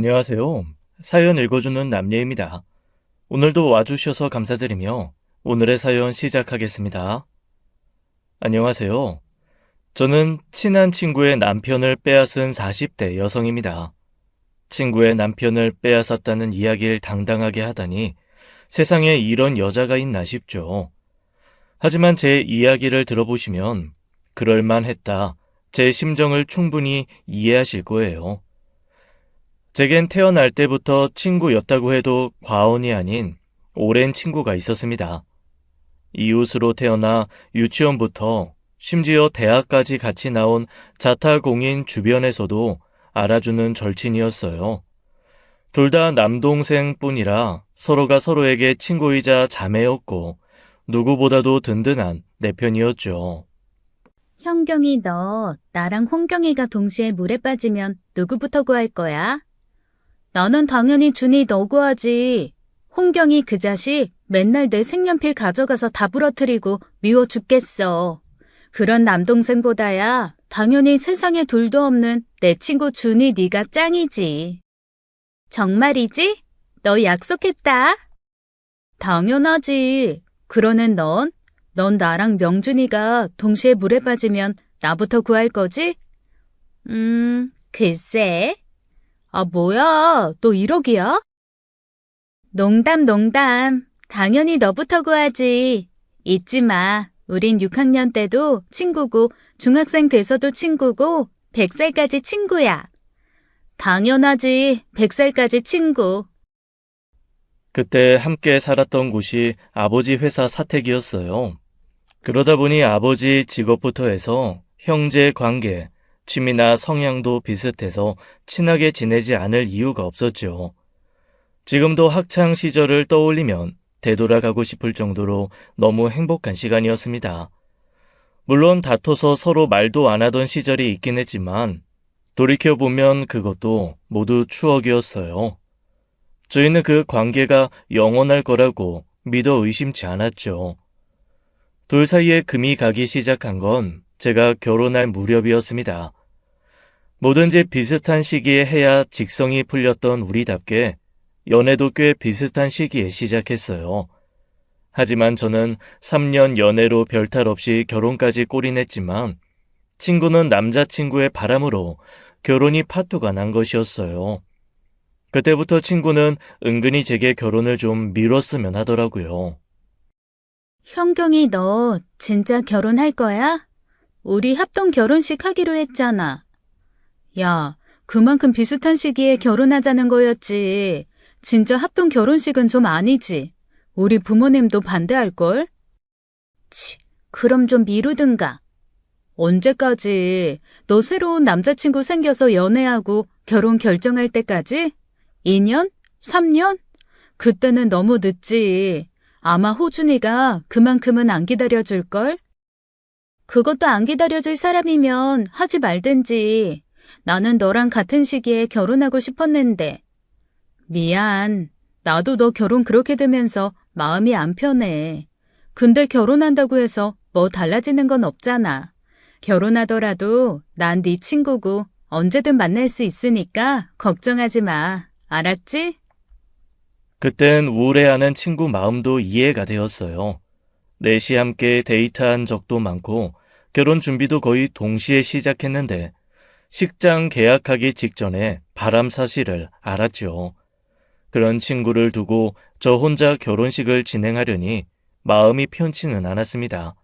안녕하세요. 사연 읽어주는 남예입니다. 오늘도 와주셔서 감사드리며 오늘의 사연 시작하겠습니다. 안녕하세요. 저는 친한 친구의 남편을 빼앗은 40대 여성입니다. 친구의 남편을 빼앗았다는 이야기를 당당하게 하다니 세상에 이런 여자가 있나 싶죠. 하지만 제 이야기를 들어보시면 그럴만했다. 제 심정을 충분히 이해하실 거예요. 제겐 태어날 때부터 친구였다고 해도 과언이 아닌 오랜 친구가 있었습니다. 이웃으로 태어나 유치원부터 심지어 대학까지 같이 나온 자타공인 주변에서도 알아주는 절친이었어요. 둘 다 남동생뿐이라 서로가 서로에게 친구이자 자매였고 누구보다도 든든한 내 편이었죠. 현경이 너 나랑 홍경이가 동시에 물에 빠지면 누구부터 구할 거야? 나는 당연히 준이 너 구하지. 홍경이 그 자식 맨날 내 색연필 가져가서 다 부러뜨리고 미워 죽겠어. 그런 남동생보다야 당연히 세상에 둘도 없는 내 친구 준이 네가 짱이지. 정말이지? 너 약속했다. 당연하지. 그러는 넌 나랑 명준이가 동시에 물에 빠지면 나부터 구할 거지? 글쎄. 아, 뭐야? 너 1억이야? 농담. 당연히 너부터 구하지. 잊지 마. 우린 6학년 때도 친구고 중학생 돼서도 친구고 100살까지 친구야. 당연하지. 100살까지 친구. 그때 함께 살았던 곳이 아버지 회사 사택이었어요. 그러다 보니 아버지 직업부터 해서 형제 관계, 취미나 성향도 비슷해서 친하게 지내지 않을 이유가 없었죠. 지금도 학창 시절을 떠올리면 되돌아가고 싶을 정도로 너무 행복한 시간이었습니다. 물론 다퉈서 서로 말도 안 하던 시절이 있긴 했지만 돌이켜보면 그것도 모두 추억이었어요. 저희는 그 관계가 영원할 거라고 믿어 의심치 않았죠. 둘 사이에 금이 가기 시작한 건 제가 결혼할 무렵이었습니다. 뭐든지 비슷한 시기에 해야 직성이 풀렸던 우리답게 연애도 꽤 비슷한 시기에 시작했어요. 하지만 저는 3년 연애로 별탈 없이 결혼까지 꼬리냈지만 친구는 남자친구의 바람으로 결혼이 파토가 난 것이었어요. 그때부터 친구는 은근히 제게 결혼을 좀 미뤘으면 하더라고요. 현경이 너 진짜 결혼할 거야? 우리 합동 결혼식 하기로 했잖아. 야, 그만큼 비슷한 시기에 결혼하자는 거였지. 진짜 합동 결혼식은 좀 아니지. 우리 부모님도 반대할걸? 치, 그럼 좀 미루든가. 언제까지? 너 새로운 남자친구 생겨서 연애하고 결혼 결정할 때까지? 2년? 3년? 그때는 너무 늦지. 아마 호준이가 그만큼은 안 기다려줄걸? 그것도 안 기다려줄 사람이면 하지 말든지. 나는 너랑 같은 시기에 결혼하고 싶었는데. 미안. 나도 너 결혼 그렇게 되면서 마음이 안 편해. 근데 결혼한다고 해서 뭐 달라지는 건 없잖아. 결혼하더라도 난 네 친구고 언제든 만날 수 있으니까 걱정하지 마. 알았지? 그땐 우울해하는 친구 마음도 이해가 되었어요. 넷이 함께 데이트한 적도 많고 결혼 준비도 거의 동시에 시작했는데 식장 계약하기 직전에 바람 사실을 알았죠. 그런 친구를 두고 저 혼자 결혼식을 진행하려니 마음이 편치는 않았습니다.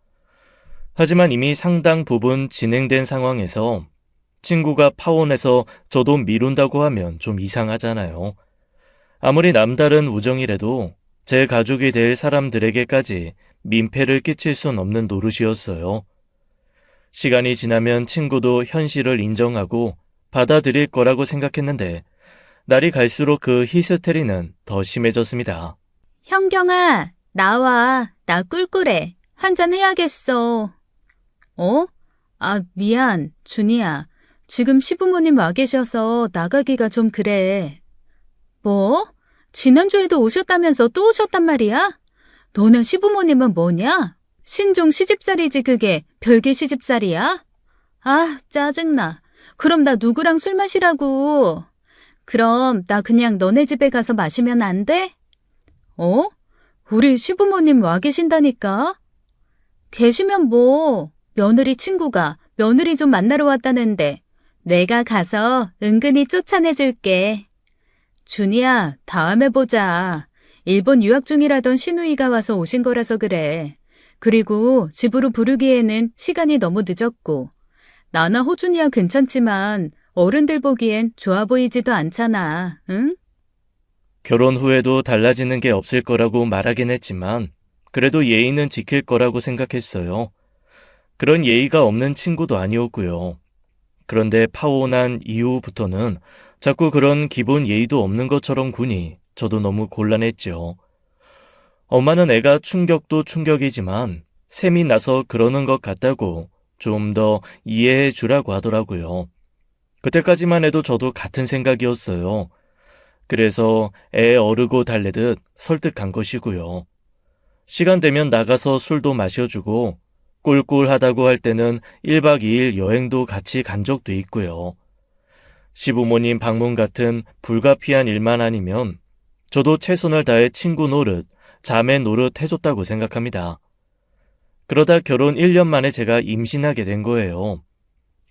하지만 이미 상당 부분 진행된 상황에서 친구가 파혼해서 저도 미룬다고 하면 좀 이상하잖아요. 아무리 남다른 우정이라도 제 가족이 될 사람들에게까지 민폐를 끼칠 순 없는 노릇이었어요. 시간이 지나면 친구도 현실을 인정하고 받아들일 거라고 생각했는데 날이 갈수록 그 히스테리는 더 심해졌습니다. 현경아, 나와. 나 꿀꿀해. 한잔 해야겠어. 어? 아, 미안. 준이야. 지금 시부모님 와 계셔서 나가기가 좀 그래. 뭐? 지난주에도 오셨다면서 또 오셨단 말이야? 너네 시부모님은 뭐냐? 신종 시집살이지 그게 별개 시집살이야? 아, 짜증나. 그럼 나 누구랑 술 마시라고. 그럼 나 그냥 너네 집에 가서 마시면 안 돼? 어? 우리 시부모님 와 계신다니까? 계시면 뭐, 며느리 친구가 며느리 좀 만나러 왔다는데 내가 가서 은근히 쫓아내줄게. 준이야, 다음에 보자. 일본 유학 중이라던 시누이가 와서 오신 거라서 그래. 그리고 집으로 부르기에는 시간이 너무 늦었고. 나나 호준이야 괜찮지만 어른들 보기엔 좋아 보이지도 않잖아, 응? 결혼 후에도 달라지는 게 없을 거라고 말하긴 했지만 그래도 예의는 지킬 거라고 생각했어요. 그런 예의가 없는 친구도 아니었고요. 그런데 파혼한 이후부터는 자꾸 그런 기본 예의도 없는 것처럼 구니 저도 너무 곤란했죠. 엄마는 애가 충격도 충격이지만 셈이 나서 그러는 것 같다고 좀 더 이해해 주라고 하더라고요. 그때까지만 해도 저도 같은 생각이었어요. 그래서 애 어르고 달래듯 설득한 것이고요. 시간 되면 나가서 술도 마셔주고 꿀꿀하다고 할 때는 1박 2일 여행도 같이 간 적도 있고요. 시부모님 방문 같은 불가피한 일만 아니면 저도 최선을 다해 친구 노릇, 자매 노릇 해줬다고 생각합니다. 그러다 결혼 1년 만에 제가 임신하게 된 거예요.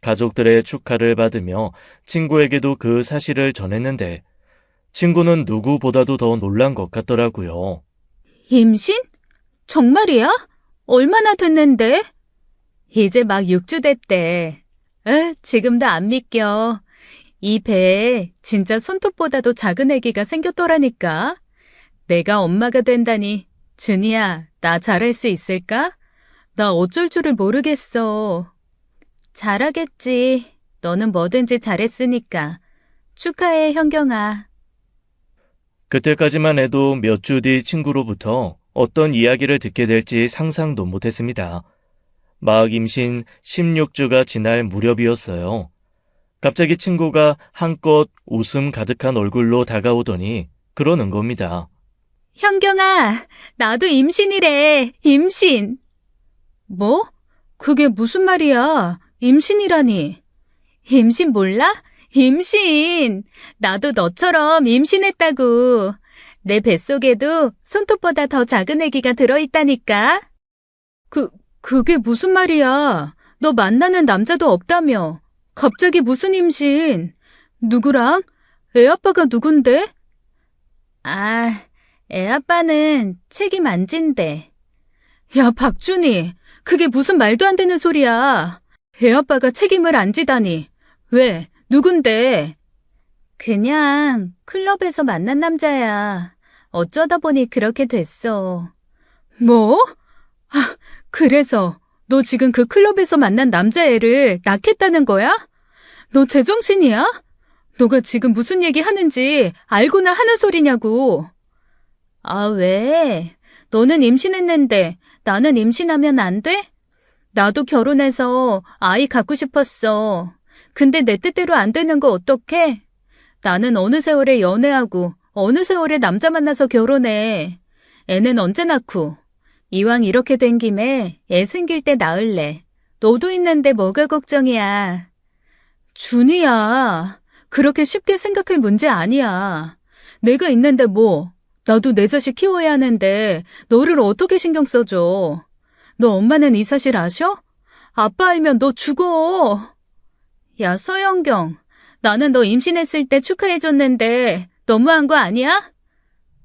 가족들의 축하를 받으며 친구에게도 그 사실을 전했는데 친구는 누구보다도 더 놀란 것 같더라고요. 임신? 정말이야? 얼마나 됐는데? 이제 막 6주 됐대. 지금도 안 믿겨. 이 배에 진짜 손톱보다도 작은 아기가 생겼더라니까. 내가 엄마가 된다니. 준이야, 나 잘할 수 있을까? 나 어쩔 줄을 모르겠어. 잘하겠지. 너는 뭐든지 잘했으니까. 축하해, 현경아. 그때까지만 해도 몇 주 뒤 친구로부터 어떤 이야기를 듣게 될지 상상도 못했습니다. 막 임신 16주가 지날 무렵이었어요. 갑자기 친구가 한껏 웃음 가득한 얼굴로 다가오더니 그러는 겁니다. 현경아, 나도 임신이래. 임신. 뭐? 그게 무슨 말이야? 임신이라니. 임신 몰라? 임신. 나도 너처럼 임신했다고. 내 뱃속에도 손톱보다 더 작은 아기가 들어있다니까. 그게 무슨 말이야? 너 만나는 남자도 없다며. 갑자기 무슨 임신? 누구랑? 애 아빠가 누군데? 아, 애 아빠는 책임 안 진대. 야, 박준희. 그게 무슨 말도 안 되는 소리야. 애 아빠가 책임을 안 지다니. 왜? 누군데? 그냥 클럽에서 만난 남자야. 어쩌다 보니 그렇게 됐어. 뭐? 아, 그래서 너 지금 그 클럽에서 만난 남자애를 낳겠다는 거야? 너 제정신이야? 너가 지금 무슨 얘기 하는지 알고나 하는 소리냐고. 아, 왜? 너는 임신했는데 나는 임신하면 안 돼? 나도 결혼해서 아이 갖고 싶었어. 근데 내 뜻대로 안 되는 거 어떡해? 나는 어느 세월에 연애하고 어느 세월에 남자 만나서 결혼해. 애는 언제 낳고. 이왕 이렇게 된 김에 애 생길 때 낳을래. 너도 있는데 뭐가 걱정이야. 준이야. 그렇게 쉽게 생각할 문제 아니야. 내가 있는데 뭐. 나도 내 자식 키워야 하는데 너를 어떻게 신경 써줘. 너 엄마는 이 사실 아셔? 아빠 알면 너 죽어. 야, 서영경. 나는 너 임신했을 때 축하해줬는데 너무한 거 아니야?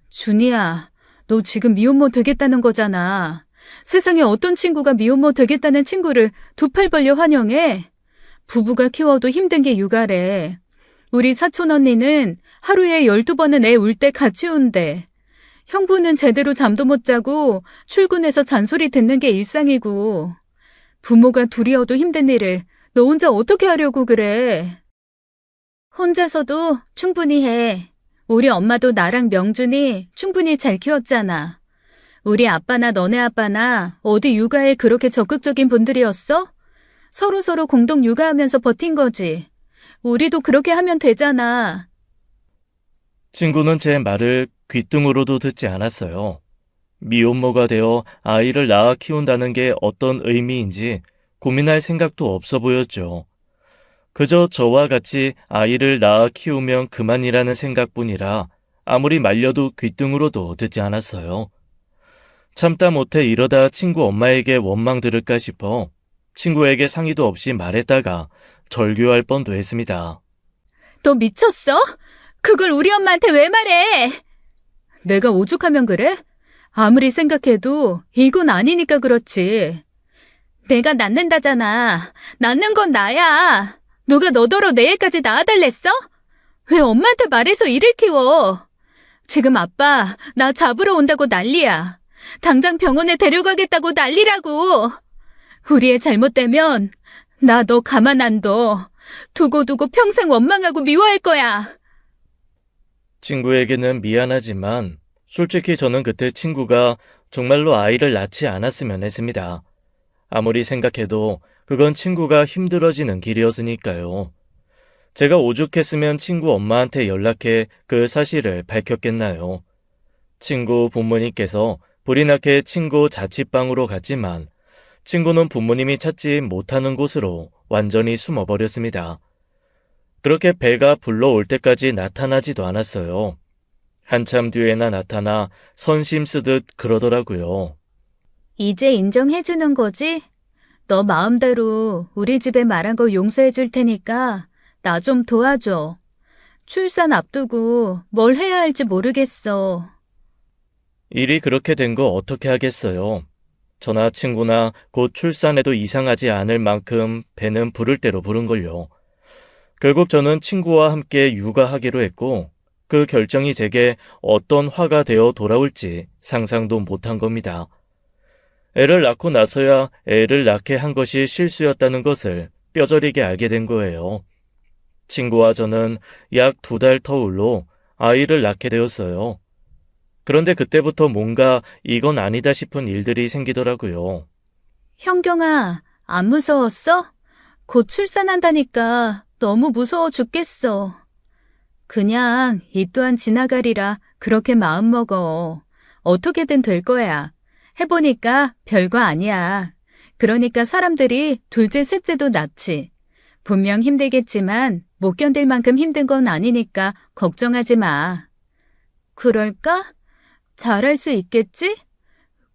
준이야, 너 지금 미혼모 되겠다는 거잖아. 세상에 어떤 친구가 미혼모 되겠다는 친구를 두 팔 벌려 환영해? 부부가 키워도 힘든 게 육아래. 우리 사촌 언니는 하루에 12번은 애 울 때 같이 운대. 형부는 제대로 잠도 못 자고 출근해서 잔소리 듣는 게 일상이고. 부모가 둘이어도 힘든 일을 너 혼자 어떻게 하려고 그래? 혼자서도 충분히 해. 우리 엄마도 나랑 명준이 충분히 잘 키웠잖아. 우리 아빠나 너네 아빠나 어디 육아에 그렇게 적극적인 분들이었어? 서로서로 공동 육아하면서 버틴 거지. 우리도 그렇게 하면 되잖아. 친구는 제 말을 귓등으로도 듣지 않았어요. 미혼모가 되어 아이를 낳아 키운다는 게 어떤 의미인지 고민할 생각도 없어 보였죠. 그저 저와 같이 아이를 낳아 키우면 그만이라는 생각뿐이라 아무리 말려도 귓등으로도 듣지 않았어요. 참다 못해 이러다 친구 엄마에게 원망 들을까 싶어 친구에게 상의도 없이 말했다가 절규할 뻔도 했습니다. 너 미쳤어? 그걸 우리 엄마한테 왜 말해? 내가 오죽하면 그래? 아무리 생각해도 이건 아니니까 그렇지. 내가 낳는다잖아. 낳는 건 나야. 누가 너더러 내 애까지 낳아달랬어? 왜 엄마한테 말해서 일을 키워? 지금 아빠 나 잡으러 온다고 난리야. 당장 병원에 데려가겠다고 난리라고. 우리 애 잘못되면 나 너 가만 안 둬. 두고 평생 원망하고 미워할 거야. 친구에게는 미안하지만 솔직히 저는 그때 친구가 정말로 아이를 낳지 않았으면 했습니다. 아무리 생각해도 그건 친구가 힘들어지는 길이었으니까요. 제가 오죽했으면 친구 엄마한테 연락해 그 사실을 밝혔겠나요. 친구 부모님께서 불이 나게 친구 자취방으로 갔지만 친구는 부모님이 찾지 못하는 곳으로 완전히 숨어버렸습니다. 그렇게 배가 불러올 때까지 나타나지도 않았어요. 한참 뒤에나 나타나 선심 쓰듯 그러더라고요. 이제 인정해주는 거지? 너 마음대로 우리 집에 말한 거 용서해 줄 테니까 나 좀 도와줘. 출산 앞두고 뭘 해야 할지 모르겠어. 일이 그렇게 된 거 어떻게 하겠어요. 저나 친구나 곧 출산해도 이상하지 않을 만큼 배는 부를 대로 부른걸요. 결국 저는 친구와 함께 육아하기로 했고 그 결정이 제게 어떤 화가 되어 돌아올지 상상도 못한 겁니다. 애를 낳고 나서야 애를 낳게 한 것이 실수였다는 것을 뼈저리게 알게 된 거예요. 친구와 저는 약 2달 터울로 아이를 낳게 되었어요. 그런데 그때부터 뭔가 이건 아니다 싶은 일들이 생기더라고요. 현경아, 안 무서웠어? 곧 출산한다니까 너무 무서워 죽겠어. 그냥 이 또한 지나가리라 그렇게 마음먹어. 어떻게든 될 거야. 해보니까 별거 아니야. 그러니까 사람들이 둘째, 셋째도 낳지. 분명 힘들겠지만 못 견딜 만큼 힘든 건 아니니까 걱정하지 마. 그럴까? 잘할 수 있겠지?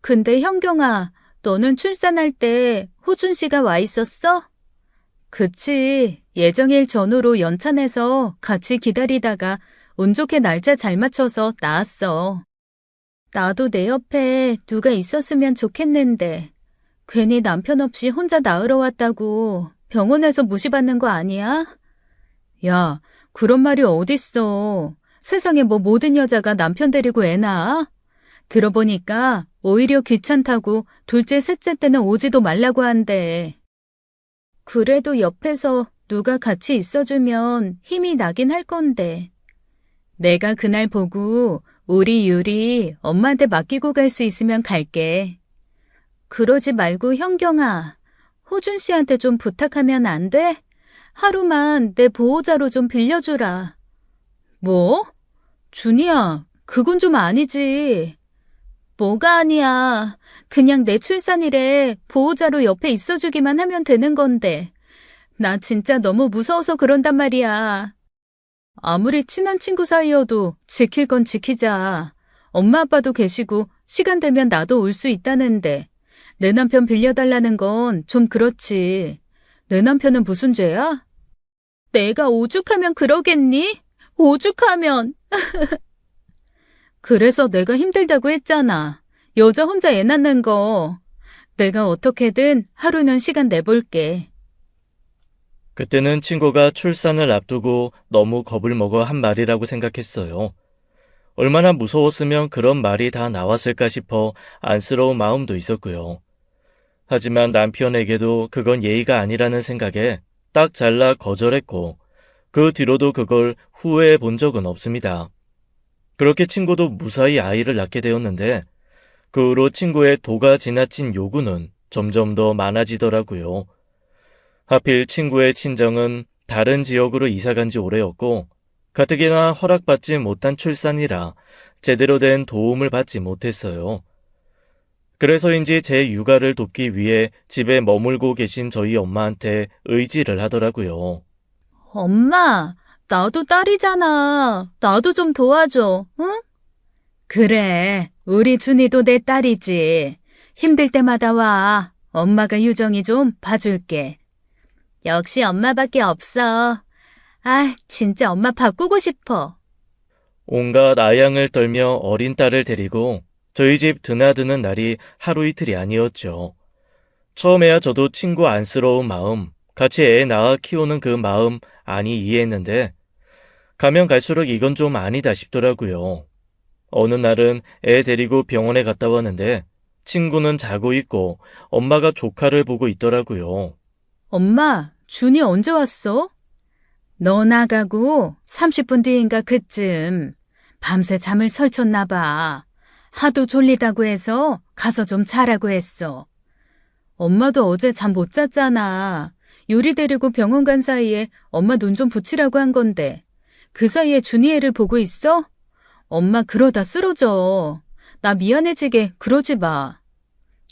근데 현경아, 너는 출산할 때 호준 씨가 와 있었어? 그치. 예정일 전후로 연찬해서 같이 기다리다가 운 좋게 날짜 잘 맞춰서 나왔어. 나도 내 옆에 누가 있었으면 좋겠는데 괜히 남편 없이 혼자 낳으러 왔다고 병원에서 무시받는 거 아니야? 야, 그런 말이 어딨어. 세상에 뭐 모든 여자가 남편 데리고 애 낳아? 들어보니까 오히려 귀찮다고 둘째, 셋째 때는 오지도 말라고 한대. 그래도 옆에서 누가 같이 있어주면 힘이 나긴 할 건데. 내가 그날 보고 우리 유리 엄마한테 맡기고 갈 수 있으면 갈게. 그러지 말고 현경아, 호준 씨한테 좀 부탁하면 안 돼? 하루만 내 보호자로 좀 빌려주라. 뭐? 준이야, 그건 좀 아니지. 뭐가 아니야. 그냥 내 출산일에 보호자로 옆에 있어주기만 하면 되는 건데. 나 진짜 너무 무서워서 그런단 말이야. 아무리 친한 친구 사이여도 지킬 건 지키자. 엄마 아빠도 계시고 시간 되면 나도 올 수 있다는데 내 남편 빌려달라는 건 좀 그렇지. 내 남편은 무슨 죄야? 내가 오죽하면 그러겠니? 오죽하면. 그래서 내가 힘들다고 했잖아. 여자 혼자 애 낳는 거. 내가 어떻게든 하루는 시간 내볼게. 그때는 친구가 출산을 앞두고 너무 겁을 먹어 한 말이라고 생각했어요. 얼마나 무서웠으면 그런 말이 다 나왔을까 싶어 안쓰러운 마음도 있었고요. 하지만 남편에게도 그건 예의가 아니라는 생각에 딱 잘라 거절했고 그 뒤로도 그걸 후회해 본 적은 없습니다. 그렇게 친구도 무사히 아이를 낳게 되었는데 그 후로 친구의 도가 지나친 요구는 점점 더 많아지더라고요. 하필 친구의 친정은 다른 지역으로 이사간 지 오래였고 가뜩이나 허락받지 못한 출산이라 제대로 된 도움을 받지 못했어요. 그래서인지 제 육아를 돕기 위해 집에 머물고 계신 저희 엄마한테 의지를 하더라고요. 엄마, 나도 딸이잖아. 나도 좀 도와줘, 응? 그래, 우리 준이도 내 딸이지. 힘들 때마다 와. 엄마가 유정이 좀 봐줄게. 역시 엄마밖에 없어. 아, 진짜 엄마 바꾸고 싶어. 온갖 아양을 떨며 어린 딸을 데리고 저희 집 드나드는 날이 하루 이틀이 아니었죠. 처음에야 저도 친구 안쓰러운 마음, 같이 애 낳아 키우는 그 마음 아니 이해했는데 가면 갈수록 이건 좀 아니다 싶더라고요. 어느 날은 애 데리고 병원에 갔다 왔는데 친구는 자고 있고 엄마가 조카를 보고 있더라고요. 엄마, 준이 언제 왔어? 너 나가고 30분 뒤인가 그쯤. 밤새 잠을 설쳤나 봐. 하도 졸리다고 해서 가서 좀 자라고 했어. 엄마도 어제 잠 못 잤잖아. 요리 데리고 병원 간 사이에 엄마 눈 좀 붙이라고 한 건데. 그 사이에 준이 애를 보고 있어? 엄마 그러다 쓰러져. 나 미안해지게 그러지 마.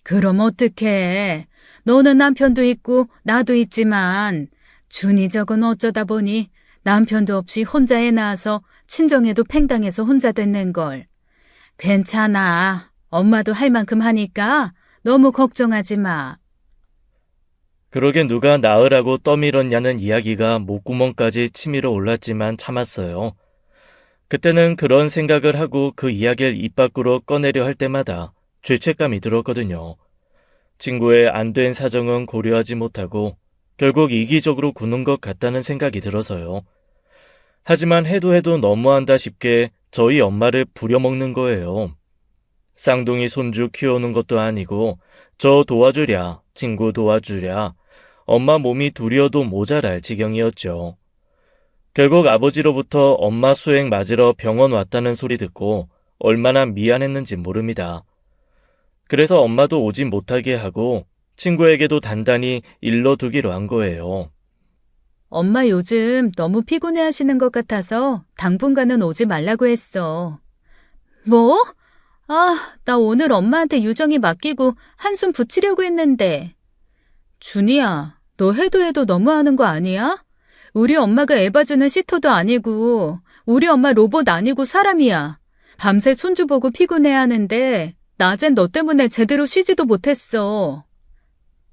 그럼 어떡해. 너는 남편도 있고 나도 있지만 준이 저건 어쩌다 보니 남편도 없이 혼자 애 낳아서 친정에도 팽당해서 혼자 됐는걸. 괜찮아. 엄마도 할 만큼 하니까 너무 걱정하지 마. 그러게 누가 낳으라고 떠밀었냐는 이야기가 목구멍까지 치밀어 올랐지만 참았어요. 그때는 그런 생각을 하고 그 이야기를 입 밖으로 꺼내려 할 때마다 죄책감이 들었거든요. 친구의 안 된 사정은 고려하지 못하고 결국 이기적으로 구는 것 같다는 생각이 들어서요. 하지만 해도 너무한다 싶게 저희 엄마를 부려먹는 거예요. 쌍둥이 손주 키우는 것도 아니고 저 도와주랴, 친구 도와주랴, 엄마 몸이 둘이어도 모자랄 지경이었죠. 결국 아버지로부터 엄마 수액 맞으러 병원 왔다는 소리 듣고 얼마나 미안했는지 모릅니다. 그래서 엄마도 오지 못하게 하고 친구에게도 단단히 일러두기로 한 거예요. 엄마 요즘 너무 피곤해 하시는 것 같아서 당분간은 오지 말라고 했어. 뭐? 아, 나 오늘 엄마한테 유정이 맡기고 한숨 붙이려고 했는데. 준이야, 너 해도 너무하는 거 아니야? 우리 엄마가 애 봐주는 시터도 아니고 우리 엄마 로봇 아니고 사람이야. 밤새 손주 보고 피곤해 하는데 낮엔 너 때문에 제대로 쉬지도 못했어.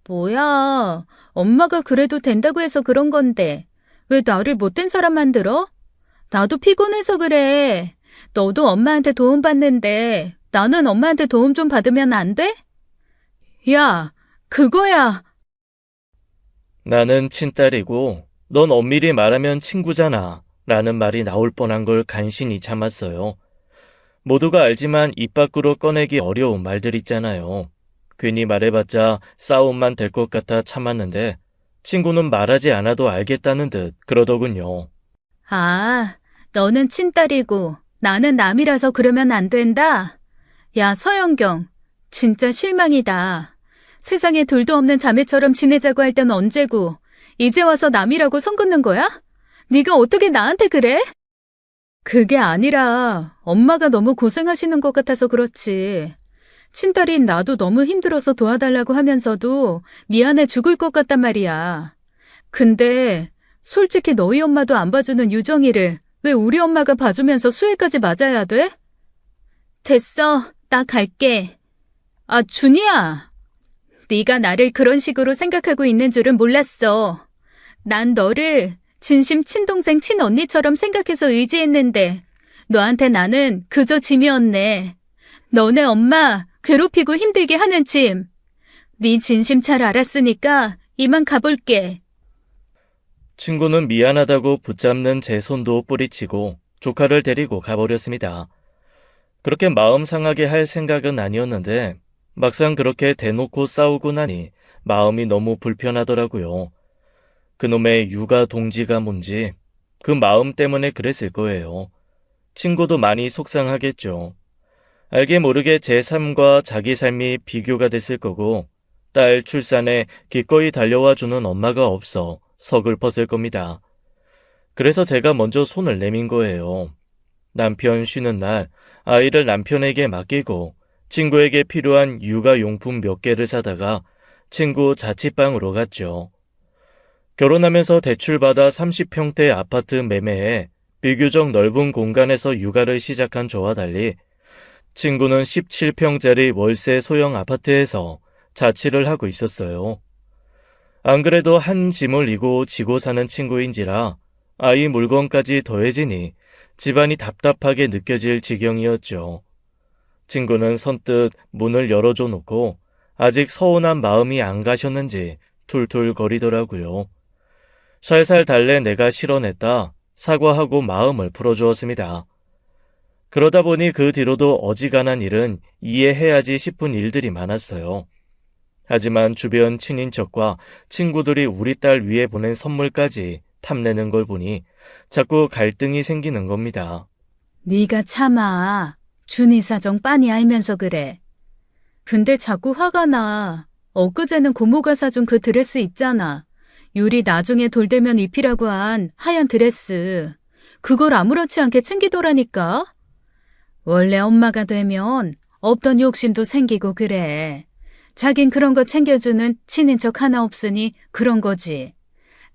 뭐야, 엄마가 그래도 된다고 해서 그런 건데 왜 나를 못된 사람 만들어? 나도 피곤해서 그래. 너도 엄마한테 도움 받는데 나는 엄마한테 도움 좀 받으면 안 돼? 야, 그거야. 나는 친딸이고 넌 엄밀히 말하면 친구잖아 라는 말이 나올 뻔한 걸 간신히 참았어요. 모두가 알지만 입 밖으로 꺼내기 어려운 말들 있잖아요. 괜히 말해봤자 싸움만 될 것 같아 참았는데 친구는 말하지 않아도 알겠다는 듯 그러더군요. 아, 너는 친딸이고 나는 남이라서 그러면 안 된다? 야, 서영경, 진짜 실망이다. 세상에 둘도 없는 자매처럼 지내자고 할 땐 언제고 이제 와서 남이라고 선 긋는 거야? 네가 어떻게 나한테 그래? 그게 아니라 엄마가 너무 고생하시는 것 같아서 그렇지. 친딸인 나도 너무 힘들어서 도와달라고 하면서도 미안해 죽을 것 같단 말이야. 근데 솔직히 너희 엄마도 안 봐주는 유정이를 왜 우리 엄마가 봐주면서 수혜까지 맞아야 돼? 됐어, 나 갈게. 아, 준이야. 네가 나를 그런 식으로 생각하고 있는 줄은 몰랐어. 난 너를 진심 친동생 친언니처럼 생각해서 의지했는데 너한테 나는 그저 짐이었네. 너네 엄마 괴롭히고 힘들게 하는 짐. 네 진심 잘 알았으니까 이만 가볼게. 친구는 미안하다고 붙잡는 제 손도 뿌리치고 조카를 데리고 가버렸습니다. 그렇게 마음 상하게 할 생각은 아니었는데 막상 그렇게 대놓고 싸우고 나니 마음이 너무 불편하더라고요. 그놈의 육아 동지가 뭔지 그 마음 때문에 그랬을 거예요. 친구도 많이 속상하겠죠. 알게 모르게 제 삶과 자기 삶이 비교가 됐을 거고 딸 출산에 기꺼이 달려와 주는 엄마가 없어 서글펐을 겁니다. 그래서 제가 먼저 손을 내민 거예요. 남편 쉬는 날 아이를 남편에게 맡기고 친구에게 필요한 육아용품 몇 개를 사다가 친구 자취방으로 갔죠. 결혼하면서 대출받아 30평대 아파트 매매에 비교적 넓은 공간에서 육아를 시작한 저와 달리 친구는 17평짜리 월세 소형 아파트에서 자취를 하고 있었어요. 안 그래도 한 짐을 이고 지고 사는 친구인지라 아이 물건까지 더해지니 집안이 답답하게 느껴질 지경이었죠. 친구는 선뜻 문을 열어줘 놓고 아직 서운한 마음이 안 가셨는지 툴툴거리더라고요. 살살 달래 내가 실어냈다 사과하고 마음을 풀어주었습니다. 그러다 보니 그 뒤로도 어지간한 일은 이해해야지 싶은 일들이 많았어요. 하지만 주변 친인척과 친구들이 우리 딸 위해 보낸 선물까지 탐내는 걸 보니 자꾸 갈등이 생기는 겁니다. 네가 참아. 준이 사정 빤히 알면서 그래. 근데 자꾸 화가 나. 엊그제는 고모가 사준 그 드레스 있잖아. 유리 나중에 돌되면 입히라고 한 하얀 드레스. 그걸 아무렇지 않게 챙기더라니까. 원래 엄마가 되면 없던 욕심도 생기고 그래. 자긴 그런 거 챙겨주는 친인척 하나 없으니 그런 거지.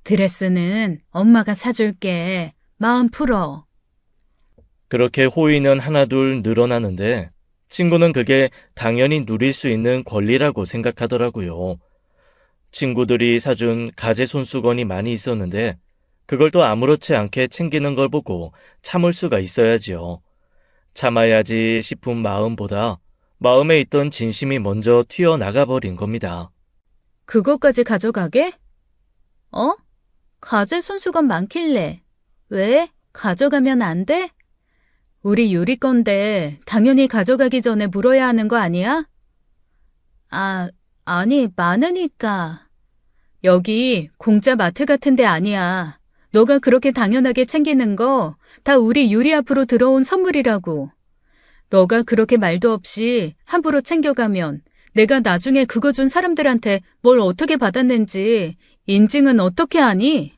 드레스는 엄마가 사줄게. 마음 풀어. 그렇게 호의는 하나둘 늘어나는데 친구는 그게 당연히 누릴 수 있는 권리라고 생각하더라고요. 친구들이 사준 가재 손수건이 많이 있었는데 그걸 또 아무렇지 않게 챙기는 걸 보고 참을 수가 있어야지요. 참아야지 싶은 마음보다 마음에 있던 진심이 먼저 튀어나가 버린 겁니다. 그것까지 가져가게? 어? 가재 손수건 많길래. 왜? 가져가면 안 돼? 우리 유리 건데 당연히 가져가기 전에 물어야 하는 거 아니야? 아니, 많으니까. 여기 공짜 마트 같은 데 아니야. 너가 그렇게 당연하게 챙기는 거 다 우리 유리 앞으로 들어온 선물이라고. 너가 그렇게 말도 없이 함부로 챙겨가면 내가 나중에 그거 준 사람들한테 뭘 어떻게 받았는지 인증은 어떻게 하니?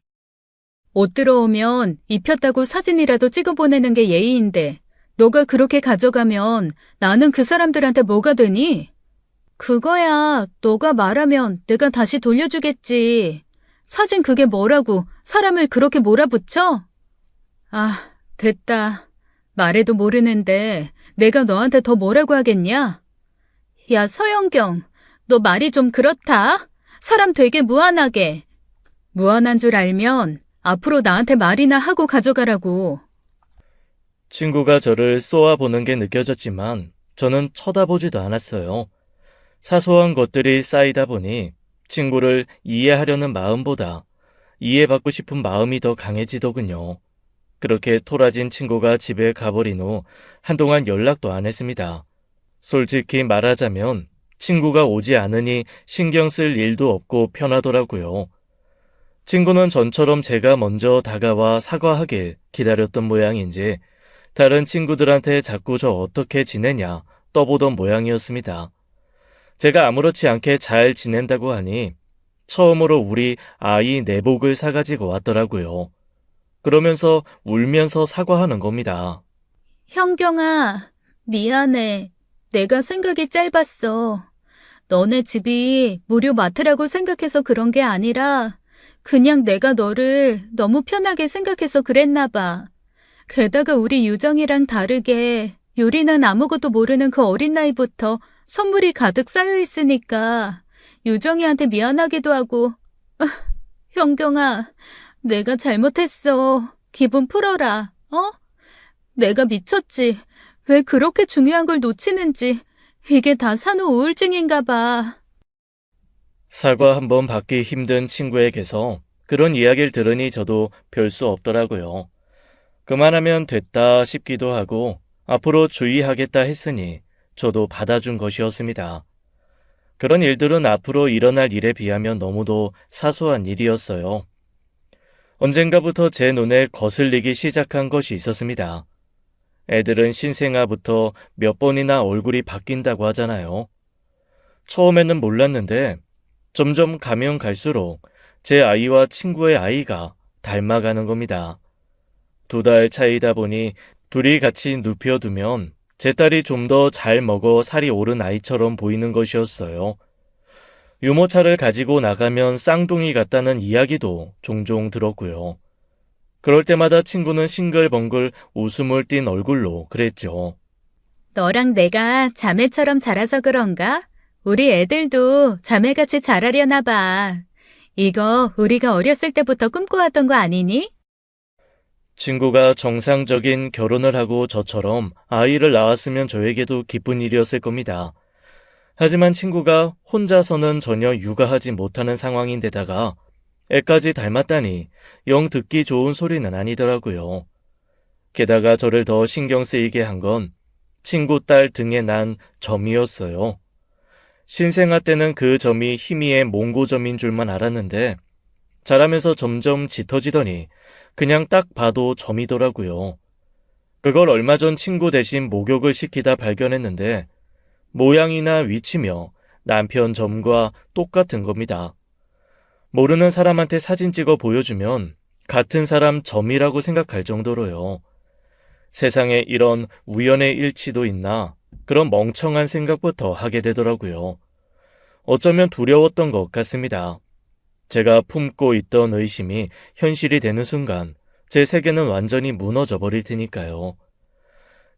옷 들어오면 입혔다고 사진이라도 찍어 보내는 게 예의인데 너가 그렇게 가져가면 나는 그 사람들한테 뭐가 되니? 그거야 너가 말하면 내가 다시 돌려주겠지. 사진 그게 뭐라고 사람을 그렇게 몰아붙여? 됐다. 말해도 모르는데 내가 너한테 더 뭐라고 하겠냐? 야, 서영경, 너 말이 좀 그렇다. 사람 되게 무안하게. 무안한 줄 알면 앞으로 나한테 말이나 하고 가져가라고. 친구가 저를 쏘아보는 게 느껴졌지만 저는 쳐다보지도 않았어요. 사소한 것들이 쌓이다 보니 친구를 이해하려는 마음보다 이해받고 싶은 마음이 더 강해지더군요. 그렇게 토라진 친구가 집에 가버린 후 한동안 연락도 안 했습니다. 솔직히 말하자면 친구가 오지 않으니 신경 쓸 일도 없고 편하더라고요. 친구는 전처럼 제가 먼저 다가와 사과하길 기다렸던 모양인지 다른 친구들한테 자꾸 저 어떻게 지내냐 떠보던 모양이었습니다. 제가 아무렇지 않게 잘 지낸다고 하니 처음으로 우리 아이 내복을 사가지고 왔더라고요. 그러면서 울면서 사과하는 겁니다. 형경아, 미안해. 내가 생각이 짧았어. 너네 집이 무료 마트라고 생각해서 그런 게 아니라 그냥 내가 너를 너무 편하게 생각해서 그랬나 봐. 게다가 우리 유정이랑 다르게 유리는 아무것도 모르는 그 어린 나이부터 선물이 가득 쌓여 있으니까 유정이한테 미안하기도 하고. 형경아, 내가 잘못했어. 기분 풀어라. 내가 미쳤지. 왜 그렇게 중요한 걸 놓치는지. 이게 다 산후 우울증인가 봐. 사과 한번 받기 힘든 친구에게서 그런 이야기를 들으니 저도 별 수 없더라고요. 그만하면 됐다 싶기도 하고 앞으로 주의하겠다 했으니 저도 받아준 것이었습니다. 그런 일들은 앞으로 일어날 일에 비하면 너무도 사소한 일이었어요. 언젠가부터 제 눈에 거슬리기 시작한 것이 있었습니다. 애들은 신생아부터 몇 번이나 얼굴이 바뀐다고 하잖아요. 처음에는 몰랐는데 점점 가면 갈수록 제 아이와 친구의 아이가 닮아가는 겁니다. 2달 차이다 보니 둘이 같이 눕혀두면 제 딸이 좀 더 잘 먹어 살이 오른 아이처럼 보이는 것이었어요. 유모차를 가지고 나가면 쌍둥이 같다는 이야기도 종종 들었고요. 그럴 때마다 친구는 싱글벙글 웃음을 띤 얼굴로 그랬죠. 너랑 내가 자매처럼 자라서 그런가? 우리 애들도 자매같이 자라려나 봐. 이거 우리가 어렸을 때부터 꿈꿔왔던 거 아니니? 친구가 정상적인 결혼을 하고 저처럼 아이를 낳았으면 저에게도 기쁜 일이었을 겁니다. 하지만 친구가 혼자서는 전혀 육아하지 못하는 상황인데다가 애까지 닮았다니 영 듣기 좋은 소리는 아니더라고요. 게다가 저를 더 신경 쓰이게 한 건 친구 딸 등에 난 점이었어요. 신생아 때는 그 점이 희미의 몽고점인 줄만 알았는데 자라면서 점점 짙어지더니 그냥 딱 봐도 점이더라고요. 그걸 얼마 전 친구 대신 목욕을 시키다 발견했는데 모양이나 위치며 남편 점과 똑같은 겁니다. 모르는 사람한테 사진 찍어 보여주면 같은 사람 점이라고 생각할 정도로요. 세상에 이런 우연의 일치도 있나 그런 멍청한 생각부터 하게 되더라고요. 어쩌면 두려웠던 것 같습니다. 제가 품고 있던 의심이 현실이 되는 순간 제 세계는 완전히 무너져 버릴 테니까요.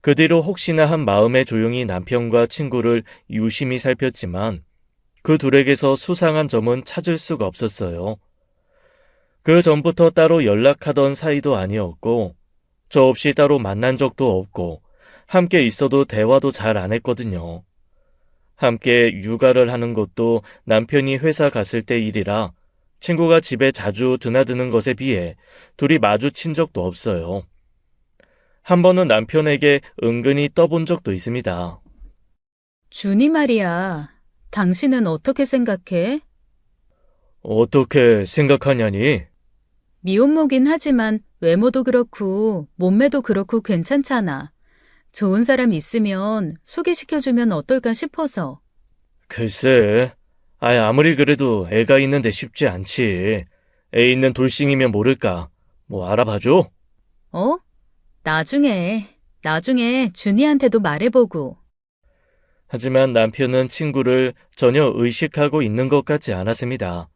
그 뒤로 혹시나 한 마음에 조용히 남편과 친구를 유심히 살폈지만 그 둘에게서 수상한 점은 찾을 수가 없었어요. 그 전부터 따로 연락하던 사이도 아니었고 저 없이 따로 만난 적도 없고 함께 있어도 대화도 잘 안 했거든요. 함께 육아를 하는 것도 남편이 회사 갔을 때 일이라 친구가 집에 자주 드나드는 것에 비해 둘이 마주친 적도 없어요. 한 번은 남편에게 은근히 떠본 적도 있습니다. 준이 말이야. 당신은 어떻게 생각해? 어떻게 생각하냐니? 미혼모긴 하지만 외모도 그렇고 몸매도 그렇고 괜찮잖아. 좋은 사람 있으면 소개시켜주면 어떨까 싶어서. 글쎄, 아무리 그래도 애가 있는데 쉽지 않지. 애 있는 돌싱이면 모를까. 뭐 알아봐줘? 어? 나중에 준이한테도 말해보고. 하지만 남편은 친구를 전혀 의식하고 있는 것 같지 않았습니다.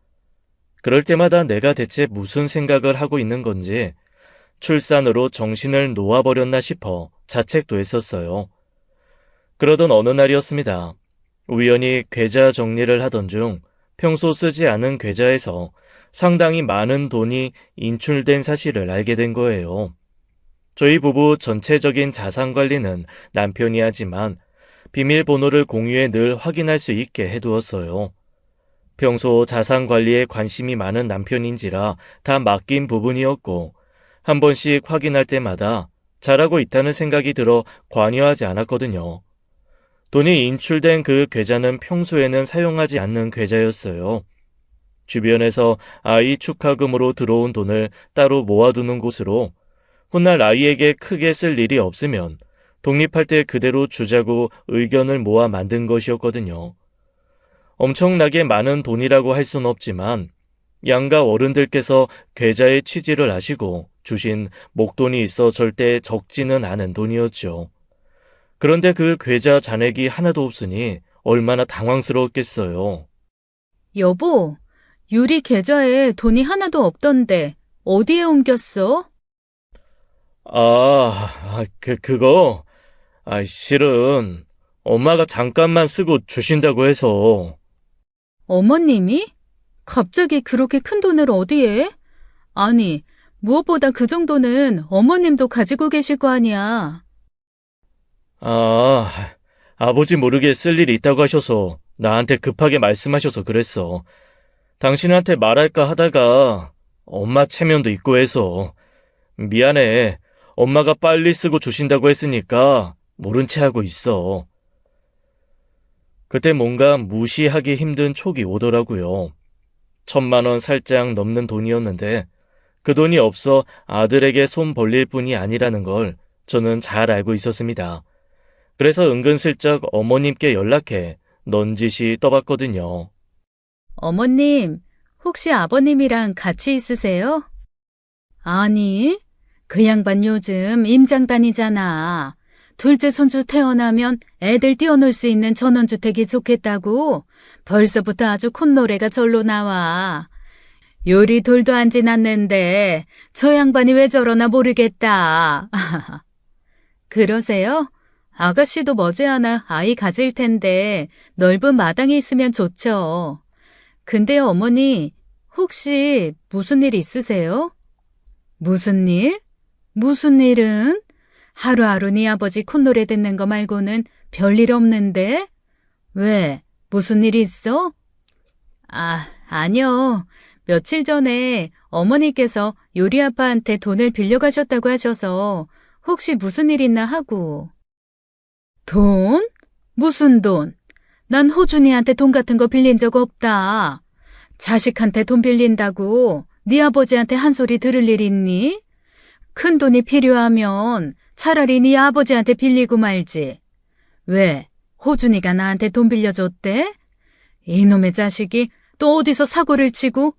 그럴 때마다 내가 대체 무슨 생각을 하고 있는 건지 출산으로 정신을 놓아버렸나 싶어 자책도 했었어요. 그러던 어느 날이었습니다. 우연히 계좌 정리를 하던 중 평소 쓰지 않은 계좌에서 상당히 많은 돈이 인출된 사실을 알게 된 거예요. 저희 부부 전체적인 자산 관리는 남편이 하지만 비밀번호를 공유해 늘 확인할 수 있게 해두었어요. 평소 자산 관리에 관심이 많은 남편인지라 다 맡긴 부분이었고 한 번씩 확인할 때마다 잘하고 있다는 생각이 들어 관여하지 않았거든요. 돈이 인출된 그 계좌는 평소에는 사용하지 않는 계좌였어요. 주변에서 아이 축하금으로 들어온 돈을 따로 모아두는 곳으로 훗날 아이에게 크게 쓸 일이 없으면 독립할 때 그대로 주자고 의견을 모아 만든 것이었거든요. 엄청나게 많은 돈이라고 할 수는 없지만 양가 어른들께서 계좌의 취지를 아시고 주신 목돈이 있어 절대 적지는 않은 돈이었죠. 그런데 그 계좌 잔액이 하나도 없으니 얼마나 당황스러웠겠어요. 여보, 유리 계좌에 돈이 하나도 없던데 어디에 옮겼어? 그거? 실은 엄마가 잠깐만 쓰고 주신다고 해서. 어머님이? 갑자기 그렇게 큰 돈을 어디에? 아니, 무엇보다 그 정도는 어머님도 가지고 계실 거 아니야. 아버지 모르게 쓸 일이 있다고 하셔서 나한테 급하게 말씀하셔서 그랬어. 당신한테 말할까 하다가 엄마 체면도 있고 해서. 미안해. 엄마가 빨리 쓰고 주신다고 했으니까 모른 채 하고 있어. 그때 뭔가 무시하기 힘든 촉이 오더라고요. 1,000만 원 살짝 넘는 돈이었는데 그 돈이 없어 아들에게 손 벌릴 뿐이 아니라는 걸 저는 잘 알고 있었습니다. 그래서 은근슬쩍 어머님께 연락해 넌지시 떠봤거든요. 어머님, 혹시 아버님이랑 같이 있으세요? 아니, 그 양반 요즘 임장 다니잖아. 둘째 손주 태어나면 애들 띄워놓을 수 있는 전원주택이 좋겠다고 벌써부터 아주 콧노래가 절로 나와. 요리 돌도 안 지났는데 저 양반이 왜 저러나 모르겠다. 그러세요? 아가씨도 머지않아 아이 가질 텐데 넓은 마당이 있으면 좋죠. 근데요, 어머니, 혹시 무슨 일 있으세요? 무슨 일? 무슨 일은? 하루하루 네 아버지 콧노래 듣는 거 말고는 별일 없는데? 왜? 무슨 일 있어? 아니요. 며칠 전에 어머니께서 요리 아빠한테 돈을 빌려가셨다고 하셔서 혹시 무슨 일 있나 하고. 돈? 무슨 돈? 난 호준이한테 돈 같은 거 빌린 적 없다. 자식한테 돈 빌린다고 네 아버지한테 한 소리 들을 일 있니? 큰 돈이 필요하면 차라리 네 아버지한테 빌리고 말지. 왜? 호준이가 나한테 돈 빌려줬대? 이놈의 자식이 또 어디서 사고를 치고?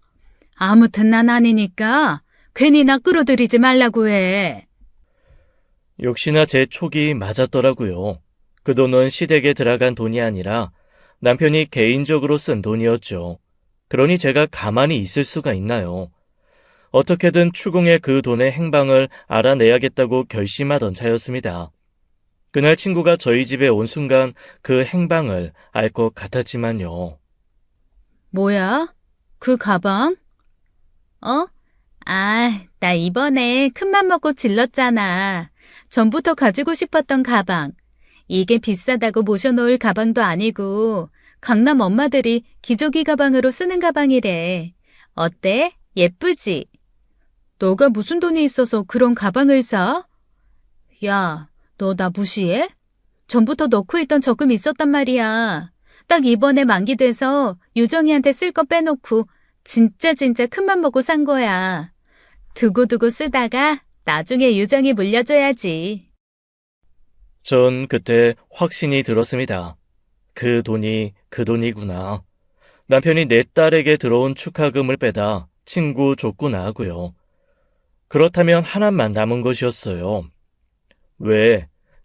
아무튼 난 아니니까 괜히 나 끌어들이지 말라고 해. 역시나 제 촉이 맞았더라고요. 그 돈은 시댁에 들어간 돈이 아니라 남편이 개인적으로 쓴 돈이었죠. 그러니 제가 가만히 있을 수가 있나요? 어떻게든 추궁해 그 돈의 행방을 알아내야겠다고 결심하던 차였습니다. 그날 친구가 저희 집에 온 순간 그 행방을 알 것 같았지만요. 뭐야? 그 가방? 나 이번에 큰맘 먹고 질렀잖아. 전부터 가지고 싶었던 가방. 이게 비싸다고 모셔놓을 가방도 아니고 강남 엄마들이 기저귀 가방으로 쓰는 가방이래. 어때? 예쁘지? 너가 무슨 돈이 있어서 그런 가방을 사? 야, 너 나 무시해? 전부터 넣고 있던 적금 있었단 말이야. 딱 이번에 만기돼서 유정이한테 쓸 거 빼놓고 진짜 큰맘 먹고 산 거야. 두고두고 쓰다가 나중에 유정이 물려줘야지. 전 그때 확신이 들었습니다. 그 돈이 그 돈이구나. 남편이 내 딸에게 들어온 축하금을 빼다 친구 줬구나 하고요. 그렇다면 하나만 남은 것이었어요.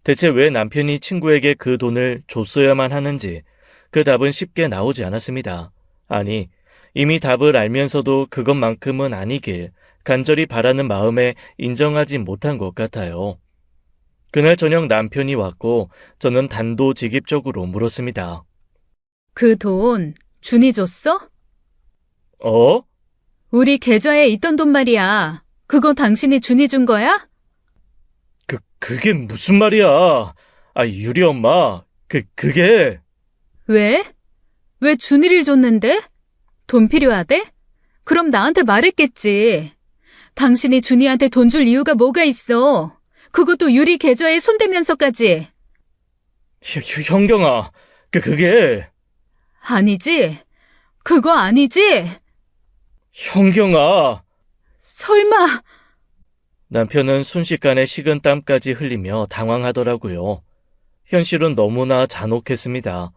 대체 왜 남편이 친구에게 그 돈을 줬어야만 하는지 그 답은 쉽게 나오지 않았습니다. 아니, 이미 답을 알면서도 그것만큼은 아니길 간절히 바라는 마음에 인정하지 못한 것 같아요. 그날 저녁 남편이 왔고 저는 단도직입적으로 물었습니다. 그 돈 준이 줬어? 어? 우리 계좌에 있던 돈 말이야. 그거 당신이 준이 준 거야? 그게 무슨 말이야? 유리 엄마, 그게... 왜? 왜 준이를 줬는데? 돈 필요하대? 그럼 나한테 말했겠지. 당신이 준이한테 돈 줄 이유가 뭐가 있어? 그것도 유리 계좌에 손대면서까지. 현경아, 그게... 아니지? 그거 아니지? 현경아... 설마... 남편은 순식간에 식은 땀까지 흘리며 당황하더라고요. 현실은 너무나 잔혹했습니다.